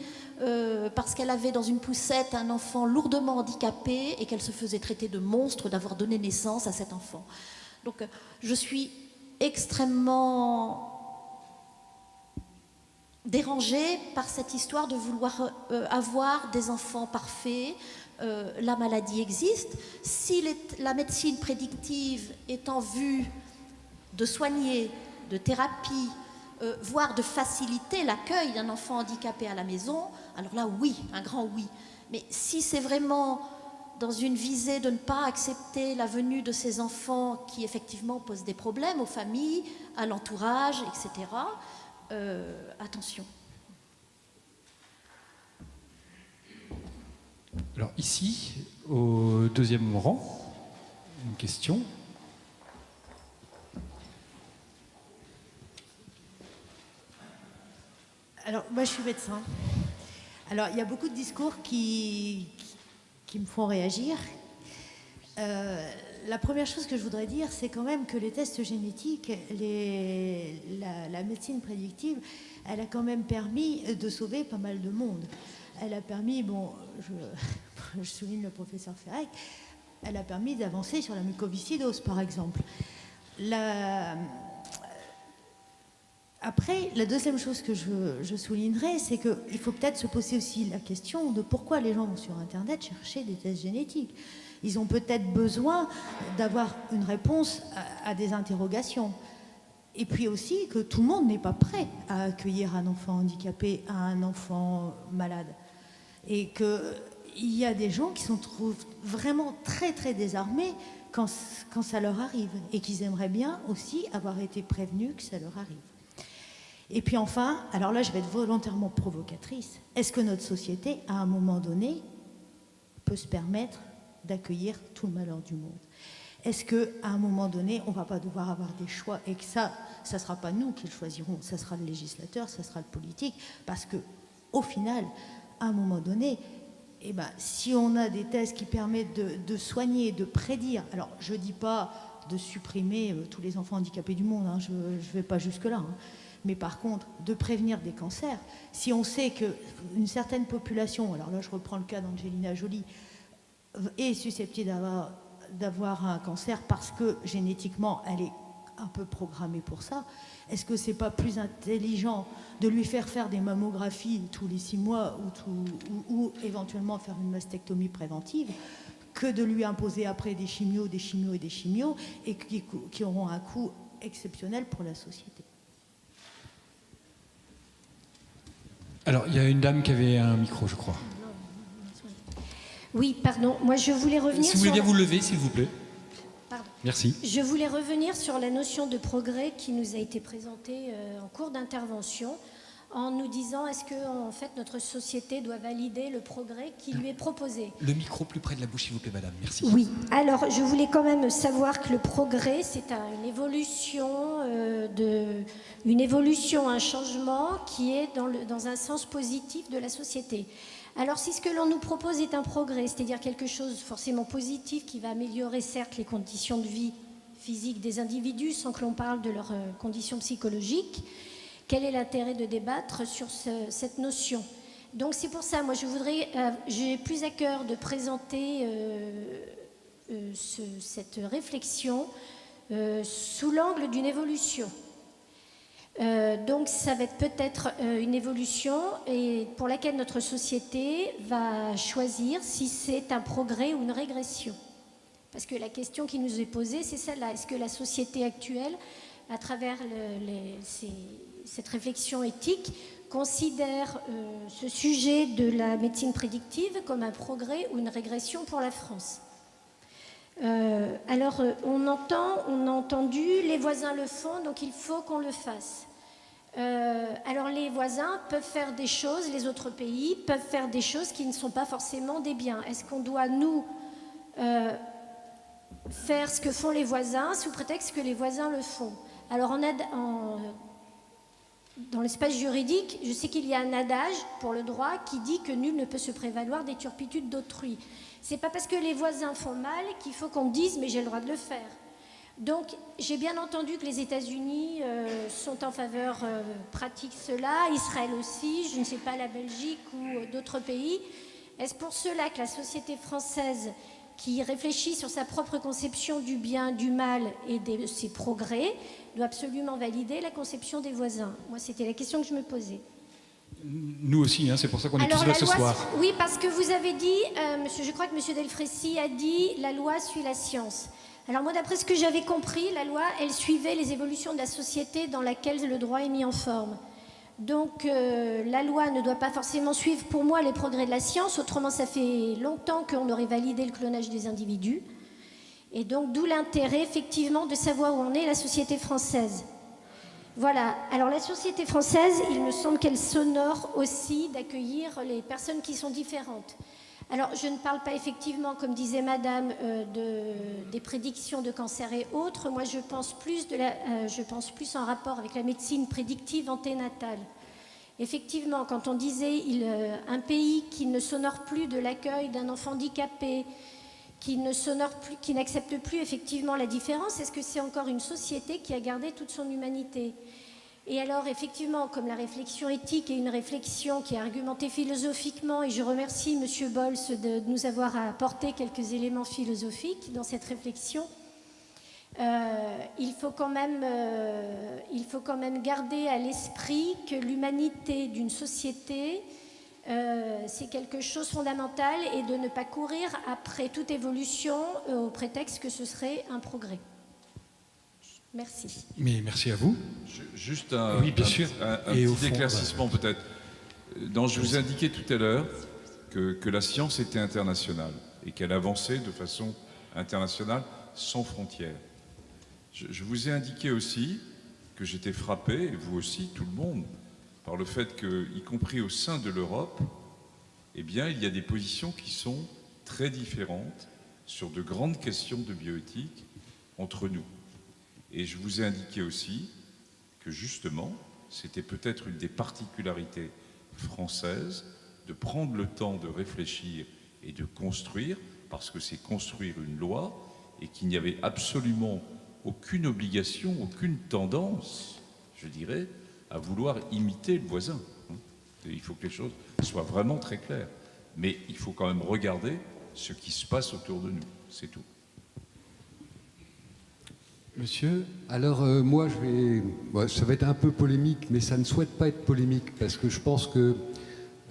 parce qu'elle avait dans une poussette un enfant lourdement handicapé et qu'elle se faisait traiter de monstre d'avoir donné naissance à cet enfant. Donc je suis extrêmement dérangée par cette histoire de vouloir avoir des enfants parfaits. La maladie existe. Si la médecine prédictive est en vue de soigner, de thérapie, voire de faciliter l'accueil d'un enfant handicapé à la maison, alors là, oui, un grand oui. Mais si c'est vraiment dans une visée de ne pas accepter la venue de ces enfants qui, effectivement, posent des problèmes aux familles, à l'entourage, etc., attention. Alors ici, au deuxième rang, une question. Alors, moi, je suis médecin. Alors, il y a beaucoup de discours qui me font réagir. la première chose que je voudrais dire, c'est quand même que les tests génétiques, la médecine prédictive, elle a quand même permis de sauver pas mal de monde. Elle a permis, bon, je souligne le professeur Ferrec, elle a permis d'avancer sur la mucoviscidose, par exemple. Après, la deuxième chose que je soulignerai, c'est qu'il faut peut-être se poser aussi la question de pourquoi les gens vont sur Internet chercher des tests génétiques. Ils ont peut-être besoin d'avoir une réponse à des interrogations. Et puis aussi que tout le monde n'est pas prêt à accueillir un enfant handicapé, un enfant malade. Et qu'il y a des gens qui se trouvent vraiment très très désarmés quand ça leur arrive. Et qu'ils aimeraient bien aussi avoir été prévenus que ça leur arrive. Et puis enfin, alors là je vais être volontairement provocatrice, est-ce que notre société, à un moment donné, peut se permettre d'accueillir tout le malheur du monde? Est-ce qu'à un moment donné, on ne va pas devoir avoir des choix et que ça ne sera pas nous qui le choisirons, ça sera le législateur, ça sera le politique, parce qu'au final, à un moment donné, eh ben, si on a des tests qui permettent de soigner, de prédire, alors je ne dis pas de supprimer tous les enfants handicapés du monde, hein, je ne vais pas jusque-là, hein. Mais par contre, de prévenir des cancers, si on sait qu'une certaine population, alors là je reprends le cas d'Angelina Jolie, est susceptible d'avoir un cancer parce que génétiquement elle est un peu programmée pour ça, est-ce que c'est pas plus intelligent de lui faire des mammographies tous les 6 mois ou éventuellement faire une mastectomie préventive que de lui imposer après des chimios et qui auront un coût exceptionnel pour la société? Alors, il y a une dame qui avait un micro, je crois. Oui, pardon. Moi, je voulais revenir Si vous voulez bien vous lever, s'il vous plaît. Pardon. Merci. Je voulais revenir sur la notion de progrès qui nous a été présentée en cours d'intervention, en nous disant est-ce que en fait notre société doit valider le progrès qui lui est proposé. Le micro plus près de la bouche, s'il vous plaît, madame. Merci. Oui. Alors, je voulais quand même savoir que le progrès, c'est une évolution, un changement qui est dans un sens positif de la société. Alors, si ce que l'on nous propose est un progrès, c'est-à-dire quelque chose forcément positif qui va améliorer certes les conditions de vie physique des individus sans que l'on parle de leurs conditions psychologiques, quel est l'intérêt de débattre sur cette notion? Donc c'est pour ça, moi j'ai plus à cœur de présenter cette réflexion sous l'angle d'une évolution. Donc ça va être peut-être une évolution et pour laquelle notre société va choisir si c'est un progrès ou une régression. Parce que la question qui nous est posée, c'est celle-là. Est-ce que la société actuelle, à travers cette réflexion éthique, considère ce sujet de la médecine prédictive comme un progrès ou une régression pour la France? Alors, on a entendu, les voisins le font, donc il faut qu'on le fasse. Alors, les voisins peuvent faire des choses, les autres pays peuvent faire des choses qui ne sont pas forcément des biens. Est-ce qu'on doit, nous, faire ce que font les voisins sous prétexte que les voisins le font? Alors, dans l'espace juridique, je sais qu'il y a un adage pour le droit qui dit que nul ne peut se prévaloir des turpitudes d'autrui. C'est pas parce que les voisins font mal qu'il faut qu'on me dise mais j'ai le droit de le faire. Donc j'ai bien entendu que les États-Unis sont en faveur, pratiquent cela, Israël aussi, je ne sais pas, la Belgique ou d'autres pays. Est-ce pour cela que la société française, qui réfléchit sur sa propre conception du bien, du mal et de ses progrès, doit absolument valider la conception des voisins? Moi, c'était la question que je me posais. Nous aussi, hein, c'est pour ça qu'on est tous là ce soir. Oui, parce que vous avez dit, je crois que M. Delfrécy a dit « la loi suit la science ». Alors moi, d'après ce que j'avais compris, la loi, elle suivait les évolutions de la société dans laquelle le droit est mis en forme. Donc la loi ne doit pas forcément suivre pour moi les progrès de la science, autrement ça fait longtemps qu'on aurait validé le clonage des individus. Et donc d'où l'intérêt effectivement de savoir où en est la société française. Voilà, alors la société française, il me semble qu'elle s'honore aussi d'accueillir les personnes qui sont différentes. Alors je ne parle pas effectivement, comme disait madame, des prédictions de cancer et autres. Moi je pense plus en rapport avec la médecine prédictive anténatale. Effectivement, quand on disait un pays qui ne s'honore plus de l'accueil d'un enfant handicapé, qui ne s'honore plus, qui n'accepte plus effectivement la différence? Est-ce que c'est encore une société qui a gardé toute son humanité? Et alors, effectivement, comme la réflexion éthique est une réflexion qui est argumentée philosophiquement, et je remercie M. Bols de nous avoir apporté quelques éléments philosophiques dans cette réflexion, il faut quand même garder à l'esprit que l'humanité d'une société, c'est quelque chose de fondamental, et de ne pas courir après toute évolution au prétexte que ce serait un progrès. Merci. Mais merci à vous. Juste oui, bien sûr. un petit éclaircissement peut-être. Je vous indiquais tout à l'heure que la science était internationale et qu'elle avançait de façon internationale sans frontières. Je vous ai indiqué aussi que j'étais frappé, et vous aussi, tout le monde, par le fait que, y compris au sein de l'Europe, eh bien, il y a des positions qui sont très différentes sur de grandes questions de bioéthique entre nous. Et je vous ai indiqué aussi que, justement, c'était peut-être une des particularités françaises de prendre le temps de réfléchir et de construire, parce que c'est construire une loi, et qu'il n'y avait absolument aucune obligation, aucune tendance, je dirais, à vouloir imiter le voisin. Il faut que les choses soient vraiment très claires. Mais il faut quand même regarder ce qui se passe autour de nous. C'est tout. Monsieur? Alors moi, ça va être un peu polémique, mais ça ne souhaite pas être polémique, parce que je pense que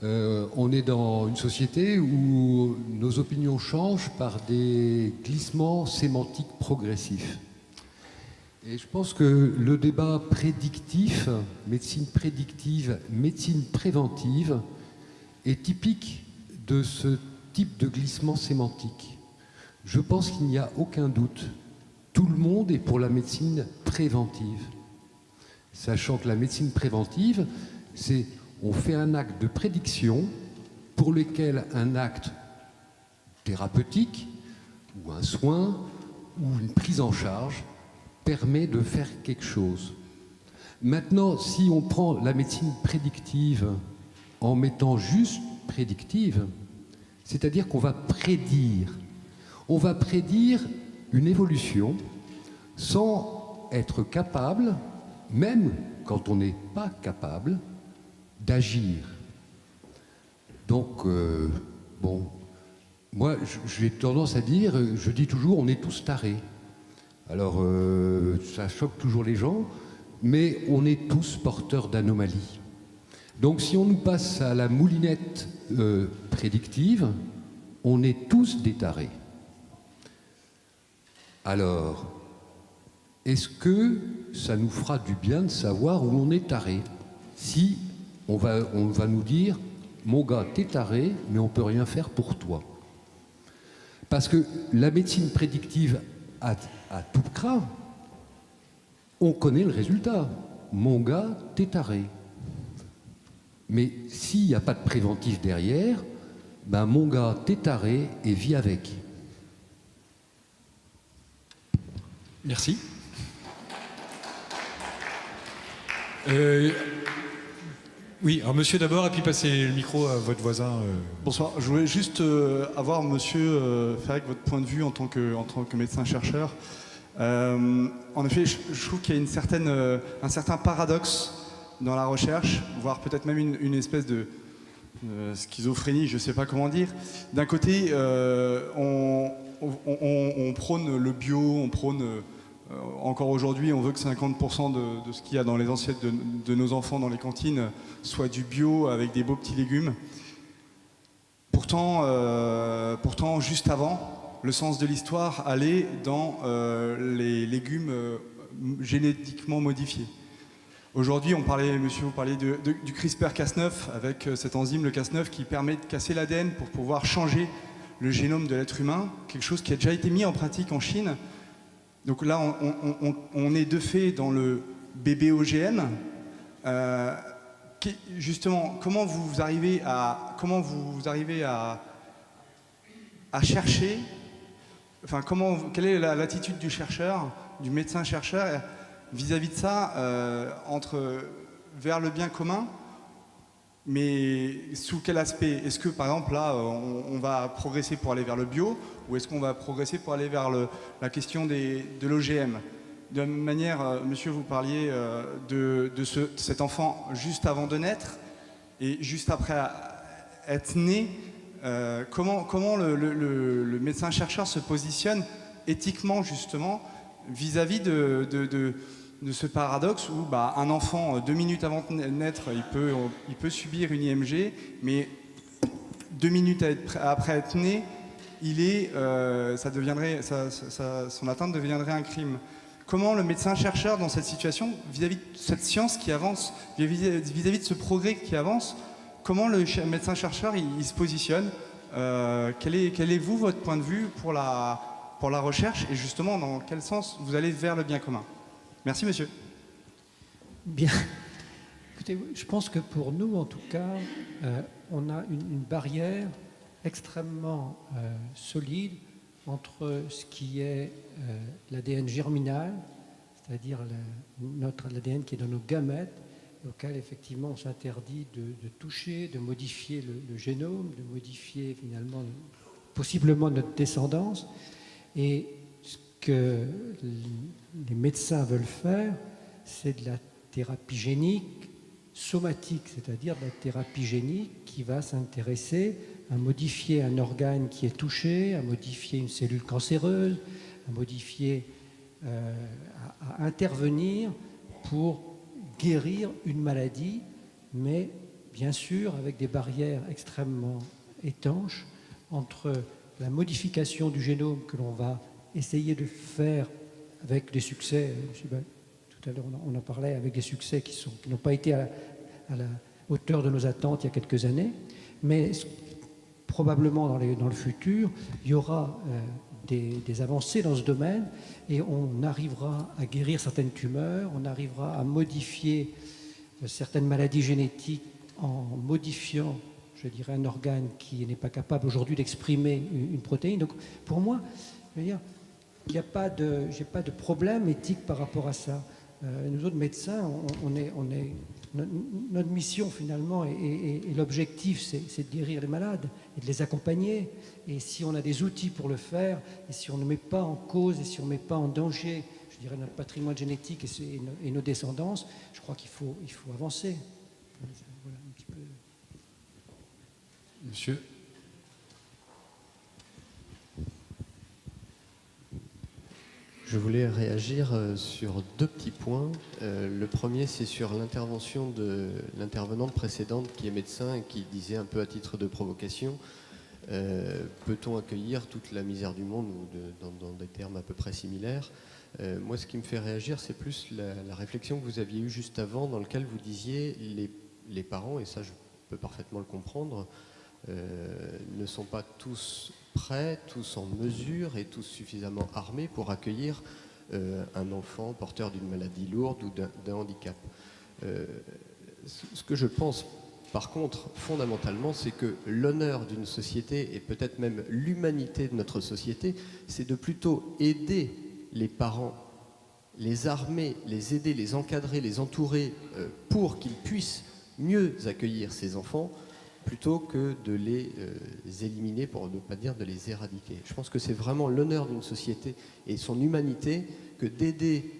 on est dans une société où nos opinions changent par des glissements sémantiques progressifs. Et je pense que le débat prédictif, médecine prédictive, médecine préventive, est typique de ce type de glissement sémantique. Je pense qu'il n'y a aucun doute. Tout le monde est pour la médecine préventive. Sachant que la médecine préventive, c'est on fait un acte de prédiction pour lequel un acte thérapeutique ou un soin ou une prise en charge permet de faire quelque chose. Maintenant, si on prend la médecine prédictive en mettant juste prédictive, c'est-à-dire qu'on va prédire. On va prédire une évolution sans être capable, même quand on n'est pas capable, d'agir. Donc, moi, j'ai tendance à dire, je dis toujours, on est tous tarés. Alors, ça choque toujours les gens, mais on est tous porteurs d'anomalies. Donc, si on nous passe à la moulinette prédictive, on est tous des tarés. Alors, est-ce que ça nous fera du bien de savoir où on est taré? Si on va nous dire, mon gars, t'es taré, mais on peut rien faire pour toi. Parce que la médecine prédictive à tout craint, on connaît le résultat. Mon gars, t'es taré. Mais s'il n'y a pas de préventif derrière, ben mon gars, t'es taré et vis avec. Merci. Oui, alors monsieur d'abord, et puis passez le micro à votre voisin. Bonsoir, je voulais juste avoir monsieur Ferrec votre point de vue en tant que médecin-chercheur. En effet, je trouve qu'il y a un certain paradoxe dans la recherche, voire peut-être même une espèce de schizophrénie, je ne sais pas comment dire. D'un côté, on prône le bio, on prône... encore aujourd'hui, on veut que 50% de ce qu'il y a dans les assiettes de nos enfants dans les cantines soit du bio avec des beaux petits légumes. Pourtant, juste avant, le sens de l'histoire allait dans les légumes génétiquement modifiés. Aujourd'hui, monsieur, vous parliez du CRISPR-Cas9 avec cette enzyme, le Cas9, qui permet de casser l'ADN pour pouvoir changer le génome de l'être humain, quelque chose qui a déjà été mis en pratique en Chine. Donc là, on est de fait dans le bébé OGM. Justement, comment vous arrivez à chercher, enfin, quelle est l'attitude du chercheur, du médecin-chercheur vis-à-vis de ça, vers le bien commun, Mais sous quel aspect? Est-ce que, par exemple, là, on va progresser pour aller vers le bio, ou est-ce qu'on va progresser pour aller vers la question de l'OGM? De la même manière, monsieur, vous parliez de cet enfant juste avant de naître et juste après être né. Comment le médecin-chercheur se positionne éthiquement, justement, vis-à-vis de ce paradoxe où un enfant, 2 minutes avant de naître, il peut subir une IMG, mais 2 minutes après être né, son atteinte deviendrait un crime. Comment le médecin-chercheur, dans cette situation, vis-à-vis de cette science qui avance, vis-à-vis de ce progrès qui avance, comment le médecin-chercheur il se positionne? Quel est, vous, votre point de vue pour la recherche, et justement, dans quel sens vous allez vers le bien commun? Merci, monsieur. Bien. Écoutez, je pense que pour nous, en tout cas, on a une barrière extrêmement solide entre ce qui est l'ADN germinal, c'est-à-dire l'ADN qui est dans nos gamètes, auquel effectivement on s'interdit de toucher, de modifier le génome, de modifier finalement possiblement notre descendance. Et ce que les médecins veulent faire, c'est de la thérapie génique somatique, c'est-à-dire de la thérapie génique qui va s'intéresser à modifier un organe qui est touché, à modifier une cellule cancéreuse, à modifier, à intervenir pour guérir une maladie, mais bien sûr avec des barrières extrêmement étanches entre la modification du génome que l'on va essayer de faire avec des succès, tout à l'heure on en parlait, avec des succès qui n'ont pas été à la hauteur de nos attentes il y a quelques années, mais probablement dans le futur, il y aura des avancées dans ce domaine et on arrivera à guérir certaines tumeurs, on arrivera à modifier certaines maladies génétiques en modifiant, je dirais, un organe qui n'est pas capable aujourd'hui d'exprimer une protéine. Donc pour moi, je veux dire, j'ai pas de problème éthique par rapport à ça. Nous autres médecins, notre mission finalement et l'objectif, c'est de guérir les malades et de les accompagner. Et si on a des outils pour le faire, et si on ne met pas en cause, et si on ne met pas en danger, je dirais, notre patrimoine génétique et nos descendances, je crois qu'il faut avancer. Voilà un petit peu. Monsieur. Je voulais réagir sur 2 petits points. Le premier, c'est sur l'intervention de l'intervenante précédente qui est médecin et qui disait un peu à titre de provocation, peut-on accueillir toute la misère du monde, ou dans des termes à peu près similaires. Moi, ce qui me fait réagir, c'est plus la réflexion que vous aviez eue juste avant, dans laquelle vous disiez les parents, et ça je peux parfaitement le comprendre, ne sont pas tous prêts, tous en mesure et tous suffisamment armés pour accueillir un enfant porteur d'une maladie lourde ou d'un handicap. Ce que je pense par contre fondamentalement, c'est que l'honneur d'une société et peut-être même l'humanité de notre société, c'est de plutôt aider les parents, les armer, les aider, les encadrer, les entourer pour qu'ils puissent mieux accueillir ces enfants, plutôt que de les éliminer, pour ne pas dire de les éradiquer. Je pense que c'est vraiment l'honneur d'une société et son humanité que d'aider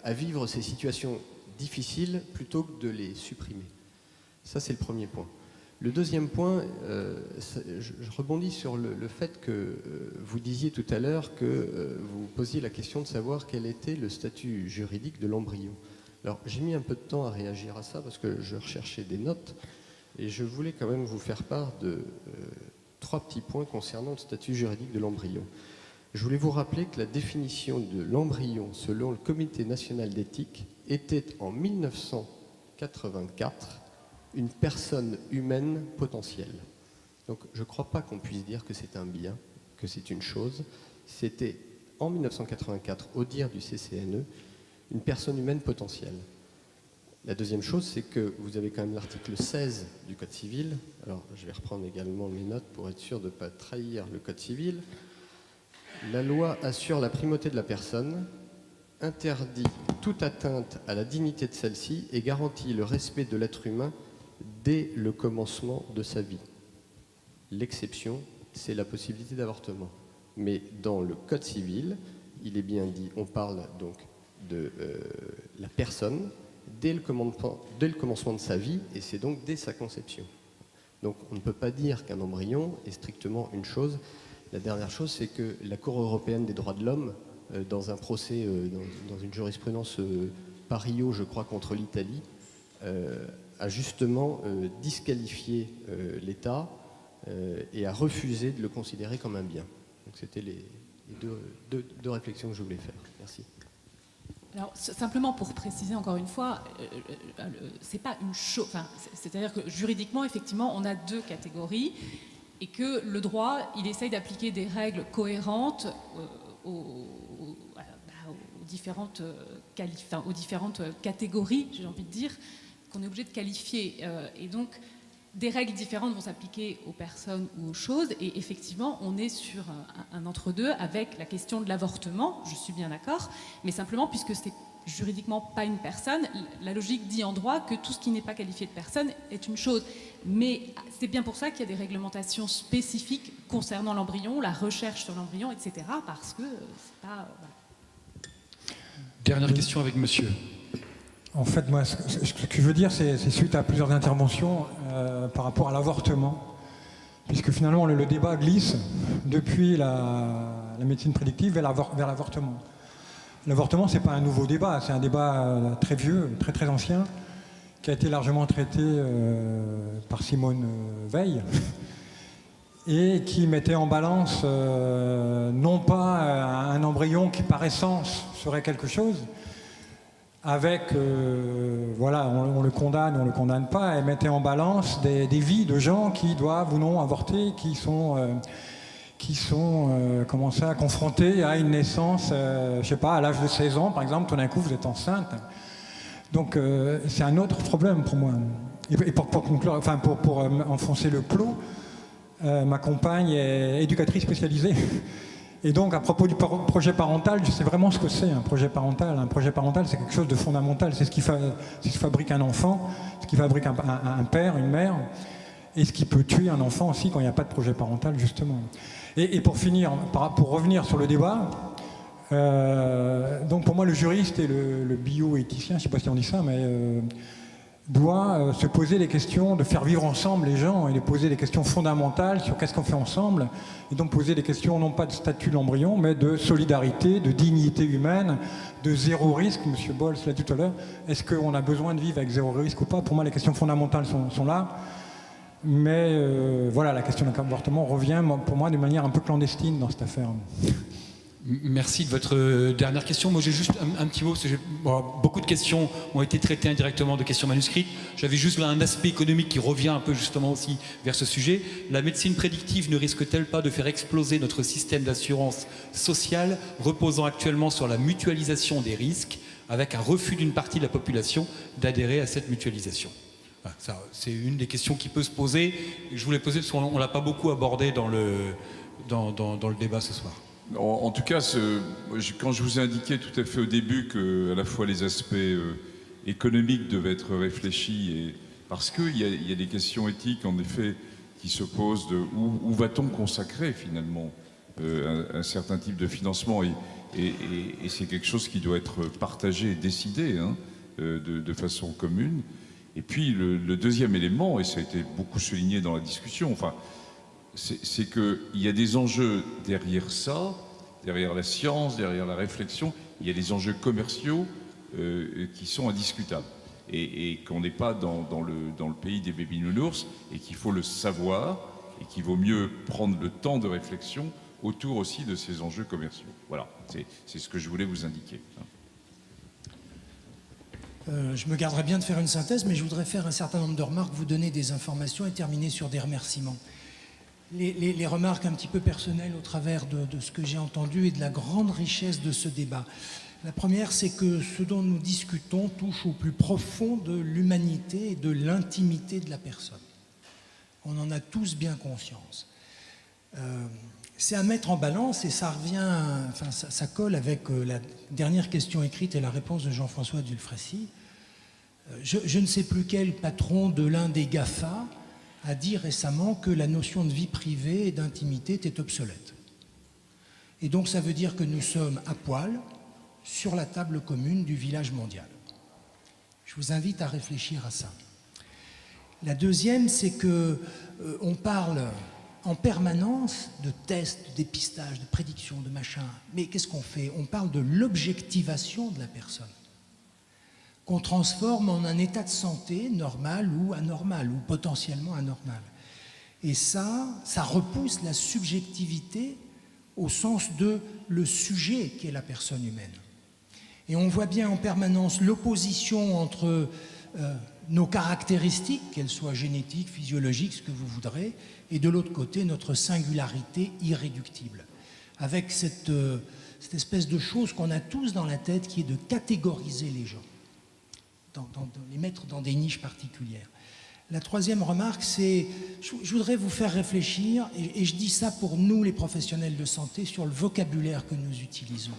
à vivre ces situations difficiles plutôt que de les supprimer. Ça, c'est le premier point. Le deuxième point, je rebondis sur le fait que vous disiez tout à l'heure que vous posiez la question de savoir quel était le statut juridique de l'embryon. Alors, j'ai mis un peu de temps à réagir à ça parce que je recherchais des notes. Et je voulais quand même vous faire part de 3 petits points concernant le statut juridique de l'embryon. Je voulais vous rappeler que la définition de l'embryon selon le Comité national d'éthique était en 1984 une personne humaine potentielle. Donc je ne crois pas qu'on puisse dire que c'est un bien, que c'est une chose. C'était en 1984, au dire du CCNE, une personne humaine potentielle. La deuxième chose, c'est que vous avez quand même l'article 16 du Code civil. Alors, je vais reprendre également mes notes pour être sûr de ne pas trahir le Code civil. La loi assure la primauté de la personne, interdit toute atteinte à la dignité de celle-ci et garantit le respect de l'être humain dès le commencement de sa vie. L'exception, c'est la possibilité d'avortement. Mais dans le Code civil, il est bien dit, on parle donc de la personne dès le commencement de sa vie, et c'est donc dès sa conception. Donc on ne peut pas dire qu'un embryon est strictement une chose. La dernière chose, c'est que la Cour européenne des droits de l'homme, dans un procès, dans une jurisprudence par Rio, je crois, contre l'Italie, a justement disqualifié l'État et a refusé de le considérer comme un bien. Donc c'était les deux réflexions que je voulais faire. Merci. Alors, simplement pour préciser encore une fois, c'est pas une chose. Enfin, c'est-à-dire que juridiquement, effectivement, on a deux catégories et que le droit, il essaye d'appliquer des règles cohérentes aux différentes catégories, j'ai envie de dire, qu'on est obligé de qualifier. Et donc, des règles différentes vont s'appliquer aux personnes ou aux choses. Et effectivement, on est sur un entre-deux avec la question de l'avortement, je suis bien d'accord, mais simplement puisque c'est juridiquement pas une personne, la logique dit en droit que tout ce qui n'est pas qualifié de personne est une chose. Mais c'est bien pour ça qu'il y a des réglementations spécifiques concernant l'embryon, la recherche sur l'embryon, etc. Parce que c'est pas... Dernière question avec monsieur. En fait, moi, ce que je veux dire, c'est suite à plusieurs interventions par rapport à l'avortement, puisque finalement le débat glisse depuis la médecine prédictive vers l'avortement. L'avortement, ce n'est pas un nouveau débat, c'est un débat très vieux, très ancien, qui a été largement traité par Simone Veil, et qui mettait en balance non pas un embryon qui par essence serait quelque chose, avec, voilà, on le condamne, on ne le condamne pas, et mettait en balance des vies de gens qui doivent ou non avorter, qui sont comment ça, confrontés à une naissance, je ne sais pas, à l'âge de 16 ans, par exemple, tout d'un coup, vous êtes enceinte. Donc, c'est un autre problème pour moi. Et pour conclure, enfin, pour enfoncer le clou, ma compagne est éducatrice spécialisée. Et donc, à propos du projet parental, je sais vraiment ce que c'est, un projet parental. Un projet parental, c'est quelque chose de fondamental. C'est ce qui fabrique un enfant, ce qui fabrique un père, une mère, et ce qui peut tuer un enfant aussi quand il n'y a pas de projet parental, justement. Et pour finir, pour revenir sur le débat, donc pour moi, le juriste et le bioéthicien, je ne sais pas si on dit ça, mais doit se poser les questions de faire vivre ensemble les gens et de poser des questions fondamentales sur qu'est-ce qu'on fait ensemble, et donc poser des questions non pas de statut de l'embryon, mais de solidarité, de dignité humaine, de zéro risque. M. Bols l'a dit tout à l'heure, est-ce qu'on a besoin de vivre avec zéro risque ou pas? Pour moi, les questions fondamentales sont là. Mais voilà, la question de l'avortement revient pour moi de manière un peu clandestine dans cette affaire. Merci de votre dernière question. Moi, j'ai juste un petit mot, parce que beaucoup de questions ont été traitées indirectement de questions manuscrites. J'avais juste là un aspect économique qui revient un peu justement aussi vers ce sujet. La médecine prédictive ne risque-t-elle pas de faire exploser notre système d'assurance sociale reposant actuellement sur la mutualisation des risques, avec un refus d'une partie de la population d'adhérer à cette mutualisation? C'est une des questions qui peut se poser. Je voulais poser parce qu'on ne l'a pas beaucoup abordé dans le débat ce soir. En tout cas, quand je vous ai indiqué tout à fait au début que à la fois les aspects économiques devaient être réfléchis, parce qu'il y a des questions éthiques en effet qui se posent de où va-t-on consacrer finalement un certain type de financement, et c'est quelque chose qui doit être partagé et décidé de façon commune. Et puis le deuxième élément, et ça a été beaucoup souligné dans la discussion, enfin, c'est qu'il y a des enjeux derrière ça, derrière la science, derrière la réflexion, il y a des enjeux commerciaux qui sont indiscutables. Et qu'on n'est pas dans le pays des baby-nounours, et qu'il faut le savoir, et qu'il vaut mieux prendre le temps de réflexion autour aussi de ces enjeux commerciaux. Voilà, c'est ce que je voulais vous indiquer. Je me garderai bien de faire une synthèse, mais je voudrais faire un certain nombre de remarques, vous donner des informations et terminer sur des remerciements. Les remarques un petit peu personnelles au travers de ce que j'ai entendu et de la grande richesse de ce débat. La première, c'est que ce dont nous discutons touche au plus profond de l'humanité et de l'intimité de la personne. On en a tous bien conscience. C'est à mettre en balance, et ça revient, enfin ça colle avec la dernière question écrite et la réponse de Jean-François Dulfraissy. Je ne sais plus quel patron de l'un des GAFA a dit récemment que la notion de vie privée et d'intimité était obsolète. Et donc ça veut dire que nous sommes à poil sur la table commune du village mondial. Je vous invite à réfléchir à ça. La deuxième, c'est qu'on parle en permanence de tests, de dépistage, de prédiction, de machin. Mais qu'est-ce qu'on fait? On parle de l'objectivation de la personne, qu'on transforme en un état de santé normal ou anormal, ou potentiellement anormal. Et ça repousse la subjectivité au sens de le sujet qu'est la personne humaine. Et on voit bien en permanence l'opposition entre nos caractéristiques, qu'elles soient génétiques, physiologiques, ce que vous voudrez, et de l'autre côté, notre singularité irréductible. Avec cette espèce de chose qu'on a tous dans la tête qui est de catégoriser les gens, de les mettre dans des niches particulières. La troisième remarque, c'est, je voudrais vous faire réfléchir, et je dis ça pour nous les professionnels de santé, sur le vocabulaire que nous utilisons.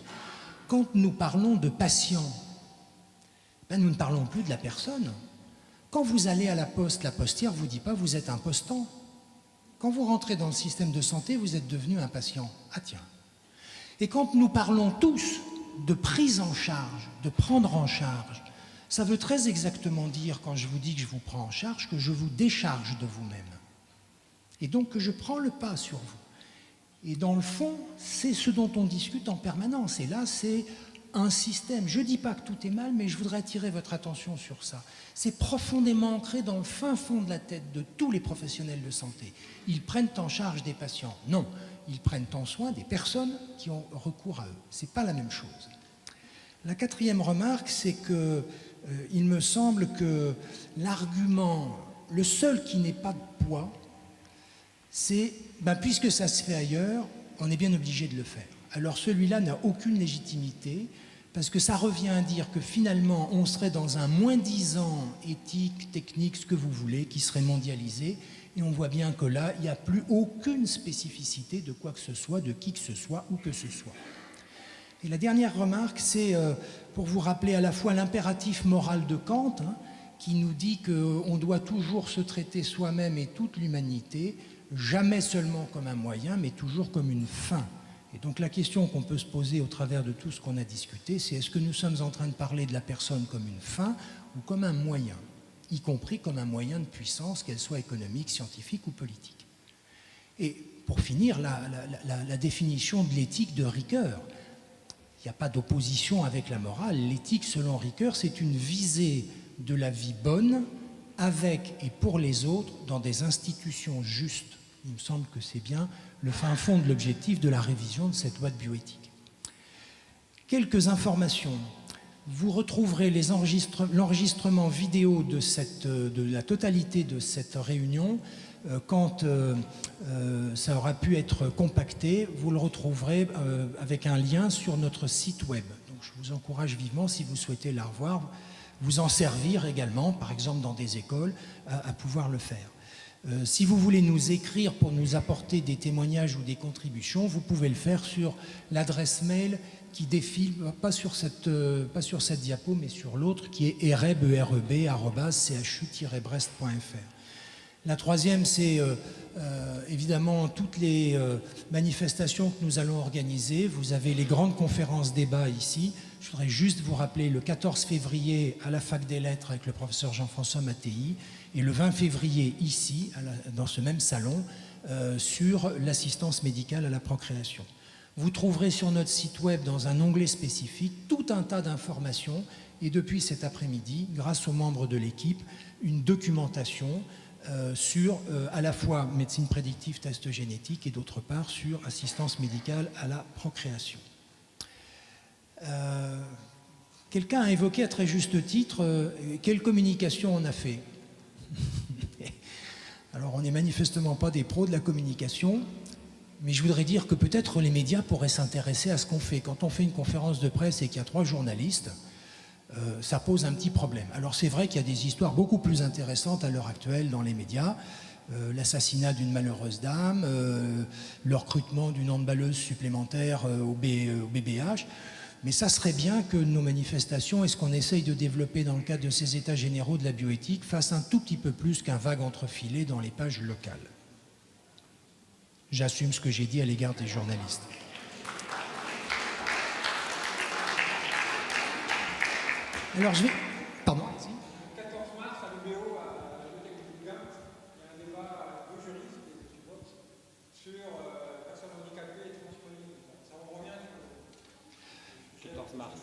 Quand nous parlons de patient, nous ne parlons plus de la personne. Quand vous allez à la poste, la postière ne vous dit pas vous êtes un postant. Quand vous rentrez dans le système de santé, vous êtes devenu un patient. Ah tiens. Et quand nous parlons tous de prise en charge, de prendre en charge, ça veut très exactement dire, quand je vous dis que je vous prends en charge, que je vous décharge de vous-même. Et donc que je prends le pas sur vous. Et dans le fond, c'est ce dont on discute en permanence. Et là, c'est un système. Je ne dis pas que tout est mal, mais je voudrais attirer votre attention sur ça. C'est profondément ancré dans le fin fond de la tête de tous les professionnels de santé. Ils prennent en charge des patients. Non, ils prennent en soin des personnes qui ont recours à eux. Ce n'est pas la même chose. La quatrième remarque, c'est que il me semble que l'argument, le seul qui n'ait pas de poids, c'est, puisque ça se fait ailleurs, on est bien obligé de le faire. Alors celui-là n'a aucune légitimité, parce que ça revient à dire que finalement, on serait dans un moins-disant éthique, technique, ce que vous voulez, qui serait mondialisé, et on voit bien que là, il n'y a plus aucune spécificité de quoi que ce soit, de qui que ce soit, où que ce soit. Et la dernière remarque, c'est pour vous rappeler à la fois l'impératif moral de Kant, qui nous dit qu'on doit toujours se traiter soi-même et toute l'humanité, jamais seulement comme un moyen, mais toujours comme une fin. Et donc la question qu'on peut se poser au travers de tout ce qu'on a discuté, c'est est-ce que nous sommes en train de parler de la personne comme une fin ou comme un moyen, y compris comme un moyen de puissance, qu'elle soit économique, scientifique ou politique. Et pour finir, la définition de l'éthique de Ricoeur. Il n'y a pas d'opposition avec la morale. L'éthique, selon Ricoeur, c'est une visée de la vie bonne avec et pour les autres dans des institutions justes. Il me semble que c'est bien le fin fond de l'objectif de la révision de cette loi de bioéthique. Quelques informations. Vous retrouverez l'enregistrement vidéo de la totalité de cette réunion. Quand ça aura pu être compacté, vous le retrouverez avec un lien sur notre site web. Donc je vous encourage vivement, si vous souhaitez la revoir, vous en servir également, par exemple dans des écoles, à pouvoir le faire. Si vous voulez nous écrire pour nous apporter des témoignages ou des contributions, vous pouvez le faire sur l'adresse mail qui défile, pas sur cette diapo, mais sur l'autre, qui est ereb@chu-brest.fr. La troisième, c'est évidemment toutes les manifestations que nous allons organiser. Vous avez les grandes conférences débats ici. Je voudrais juste vous rappeler le 14 février à la Fac des Lettres avec le professeur Jean-François Mattei et le 20 février ici, dans ce même salon, sur l'assistance médicale à la procréation. Vous trouverez sur notre site web, dans un onglet spécifique, tout un tas d'informations et depuis cet après-midi, grâce aux membres de l'équipe, une documentation sur à la fois médecine prédictive, test génétique et d'autre part sur assistance médicale à la procréation. Quelqu'un a évoqué à très juste titre quelle communication on a fait. Alors on n'est manifestement pas des pros de la communication, mais je voudrais dire que peut-être les médias pourraient s'intéresser à ce qu'on fait. Quand on fait une conférence de presse et qu'il y a 3 journalistes, ça pose un petit problème. Alors c'est vrai qu'il y a des histoires beaucoup plus intéressantes à l'heure actuelle dans les médias. L'assassinat d'une malheureuse dame, le recrutement d'une handballeuse supplémentaire au BBH. Mais ça serait bien que nos manifestations et ce qu'on essaye de développer dans le cadre de ces états généraux de la bioéthique fassent un tout petit peu plus qu'un vague entrefilé dans les pages locales. J'assume ce que j'ai dit à l'égard des journalistes. Alors je vais... Pardon. Le 14 mars, à l'UBO, à la bibliothèque du Gouin, il y a un débat de juristes et de vote sur personnes handicapées et transfrontaliers. Ça vous revient 14 mars.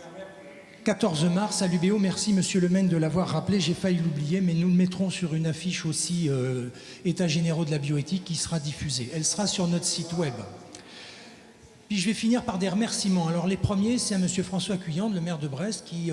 14 mars à l'UBO, merci Monsieur Le Maine de l'avoir rappelé, j'ai failli l'oublier, mais nous le mettrons sur une affiche aussi États généraux de la bioéthique qui sera diffusée. Elle sera sur notre site web. Puis je vais finir par des remerciements. Alors les premiers, c'est à Monsieur François Cuyand, le maire de Brest, qui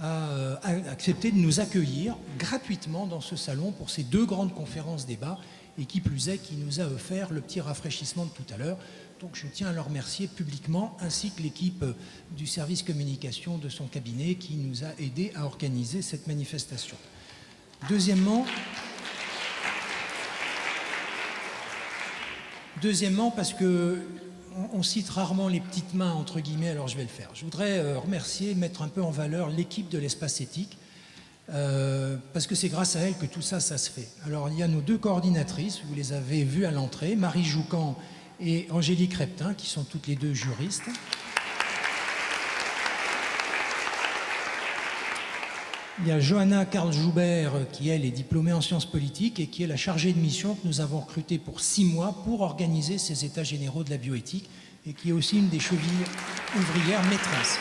a accepté de nous accueillir gratuitement dans ce salon pour ces 2 grandes conférences débats et qui plus est, qui nous a offert le petit rafraîchissement de tout à l'heure. Donc je tiens à le remercier publiquement, ainsi que l'équipe du service communication de son cabinet qui nous a aidés à organiser cette manifestation. Deuxièmement, parce que on cite rarement les petites mains, entre guillemets, alors je vais le faire. Je voudrais remercier, mettre un peu en valeur l'équipe de l'espace éthique, parce que c'est grâce à elle que tout ça, ça se fait. Alors il y a nos 2 coordinatrices, vous les avez vues à l'entrée, Marie Joucan et Angélique Reptin, qui sont toutes les 2 juristes. Il y a Johanna Karl-Joubert, qui elle est diplômée en sciences politiques et qui est la chargée de mission que nous avons recrutée pour 6 mois pour organiser ces états généraux de la bioéthique et qui est aussi une des chevilles ouvrières maîtresses.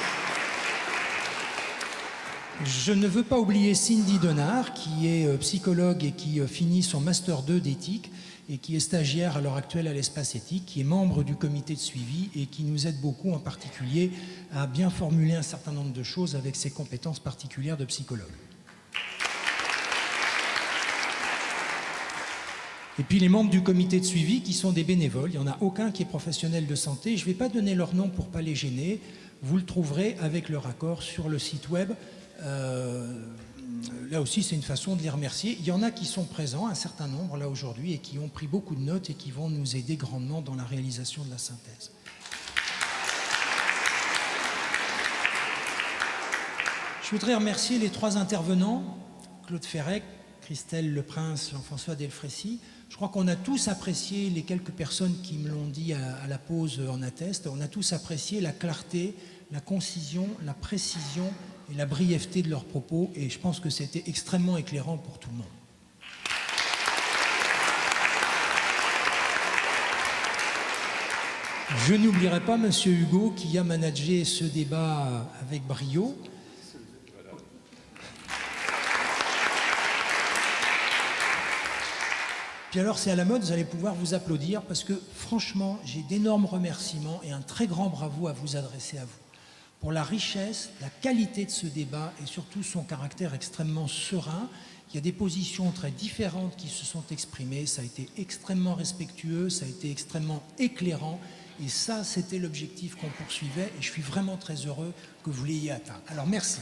Je ne veux pas oublier Cindy Denard, qui est psychologue et qui finit son Master 2 d'éthique et qui est stagiaire à l'heure actuelle à l'espace éthique, qui est membre du comité de suivi et qui nous aide beaucoup en particulier à bien formuler un certain nombre de choses avec ses compétences particulières de psychologue. Et puis les membres du comité de suivi qui sont des bénévoles, il n'y en a aucun qui est professionnel de santé. Je ne vais pas donner leur nom pour ne pas les gêner, vous le trouverez avec leur accord sur le site web. Là aussi, c'est une façon de les remercier. Il y en a qui sont présents, un certain nombre là aujourd'hui, et qui ont pris beaucoup de notes et qui vont nous aider grandement dans la réalisation de la synthèse. Je voudrais remercier les 3 intervenants, Claude Ferrec, Christelle Leprince, Jean-François Delfrécy. Je crois qu'on a tous apprécié, les quelques personnes qui me l'ont dit à la pause en attestent, on a tous apprécié la clarté, la concision, la précision et la brièveté de leurs propos, et je pense que c'était extrêmement éclairant pour tout le monde. Je n'oublierai pas M. Hugo qui a managé ce débat avec brio. Puis alors c'est à la mode, vous allez pouvoir vous applaudir parce que franchement, j'ai d'énormes remerciements et un très grand bravo à vous adresser à vous. Pour la richesse, la qualité de ce débat et surtout son caractère extrêmement serein. Il y a des positions très différentes qui se sont exprimées, ça a été extrêmement respectueux, ça a été extrêmement éclairant et ça, c'était l'objectif qu'on poursuivait et je suis vraiment très heureux que vous l'ayez atteint. Alors merci.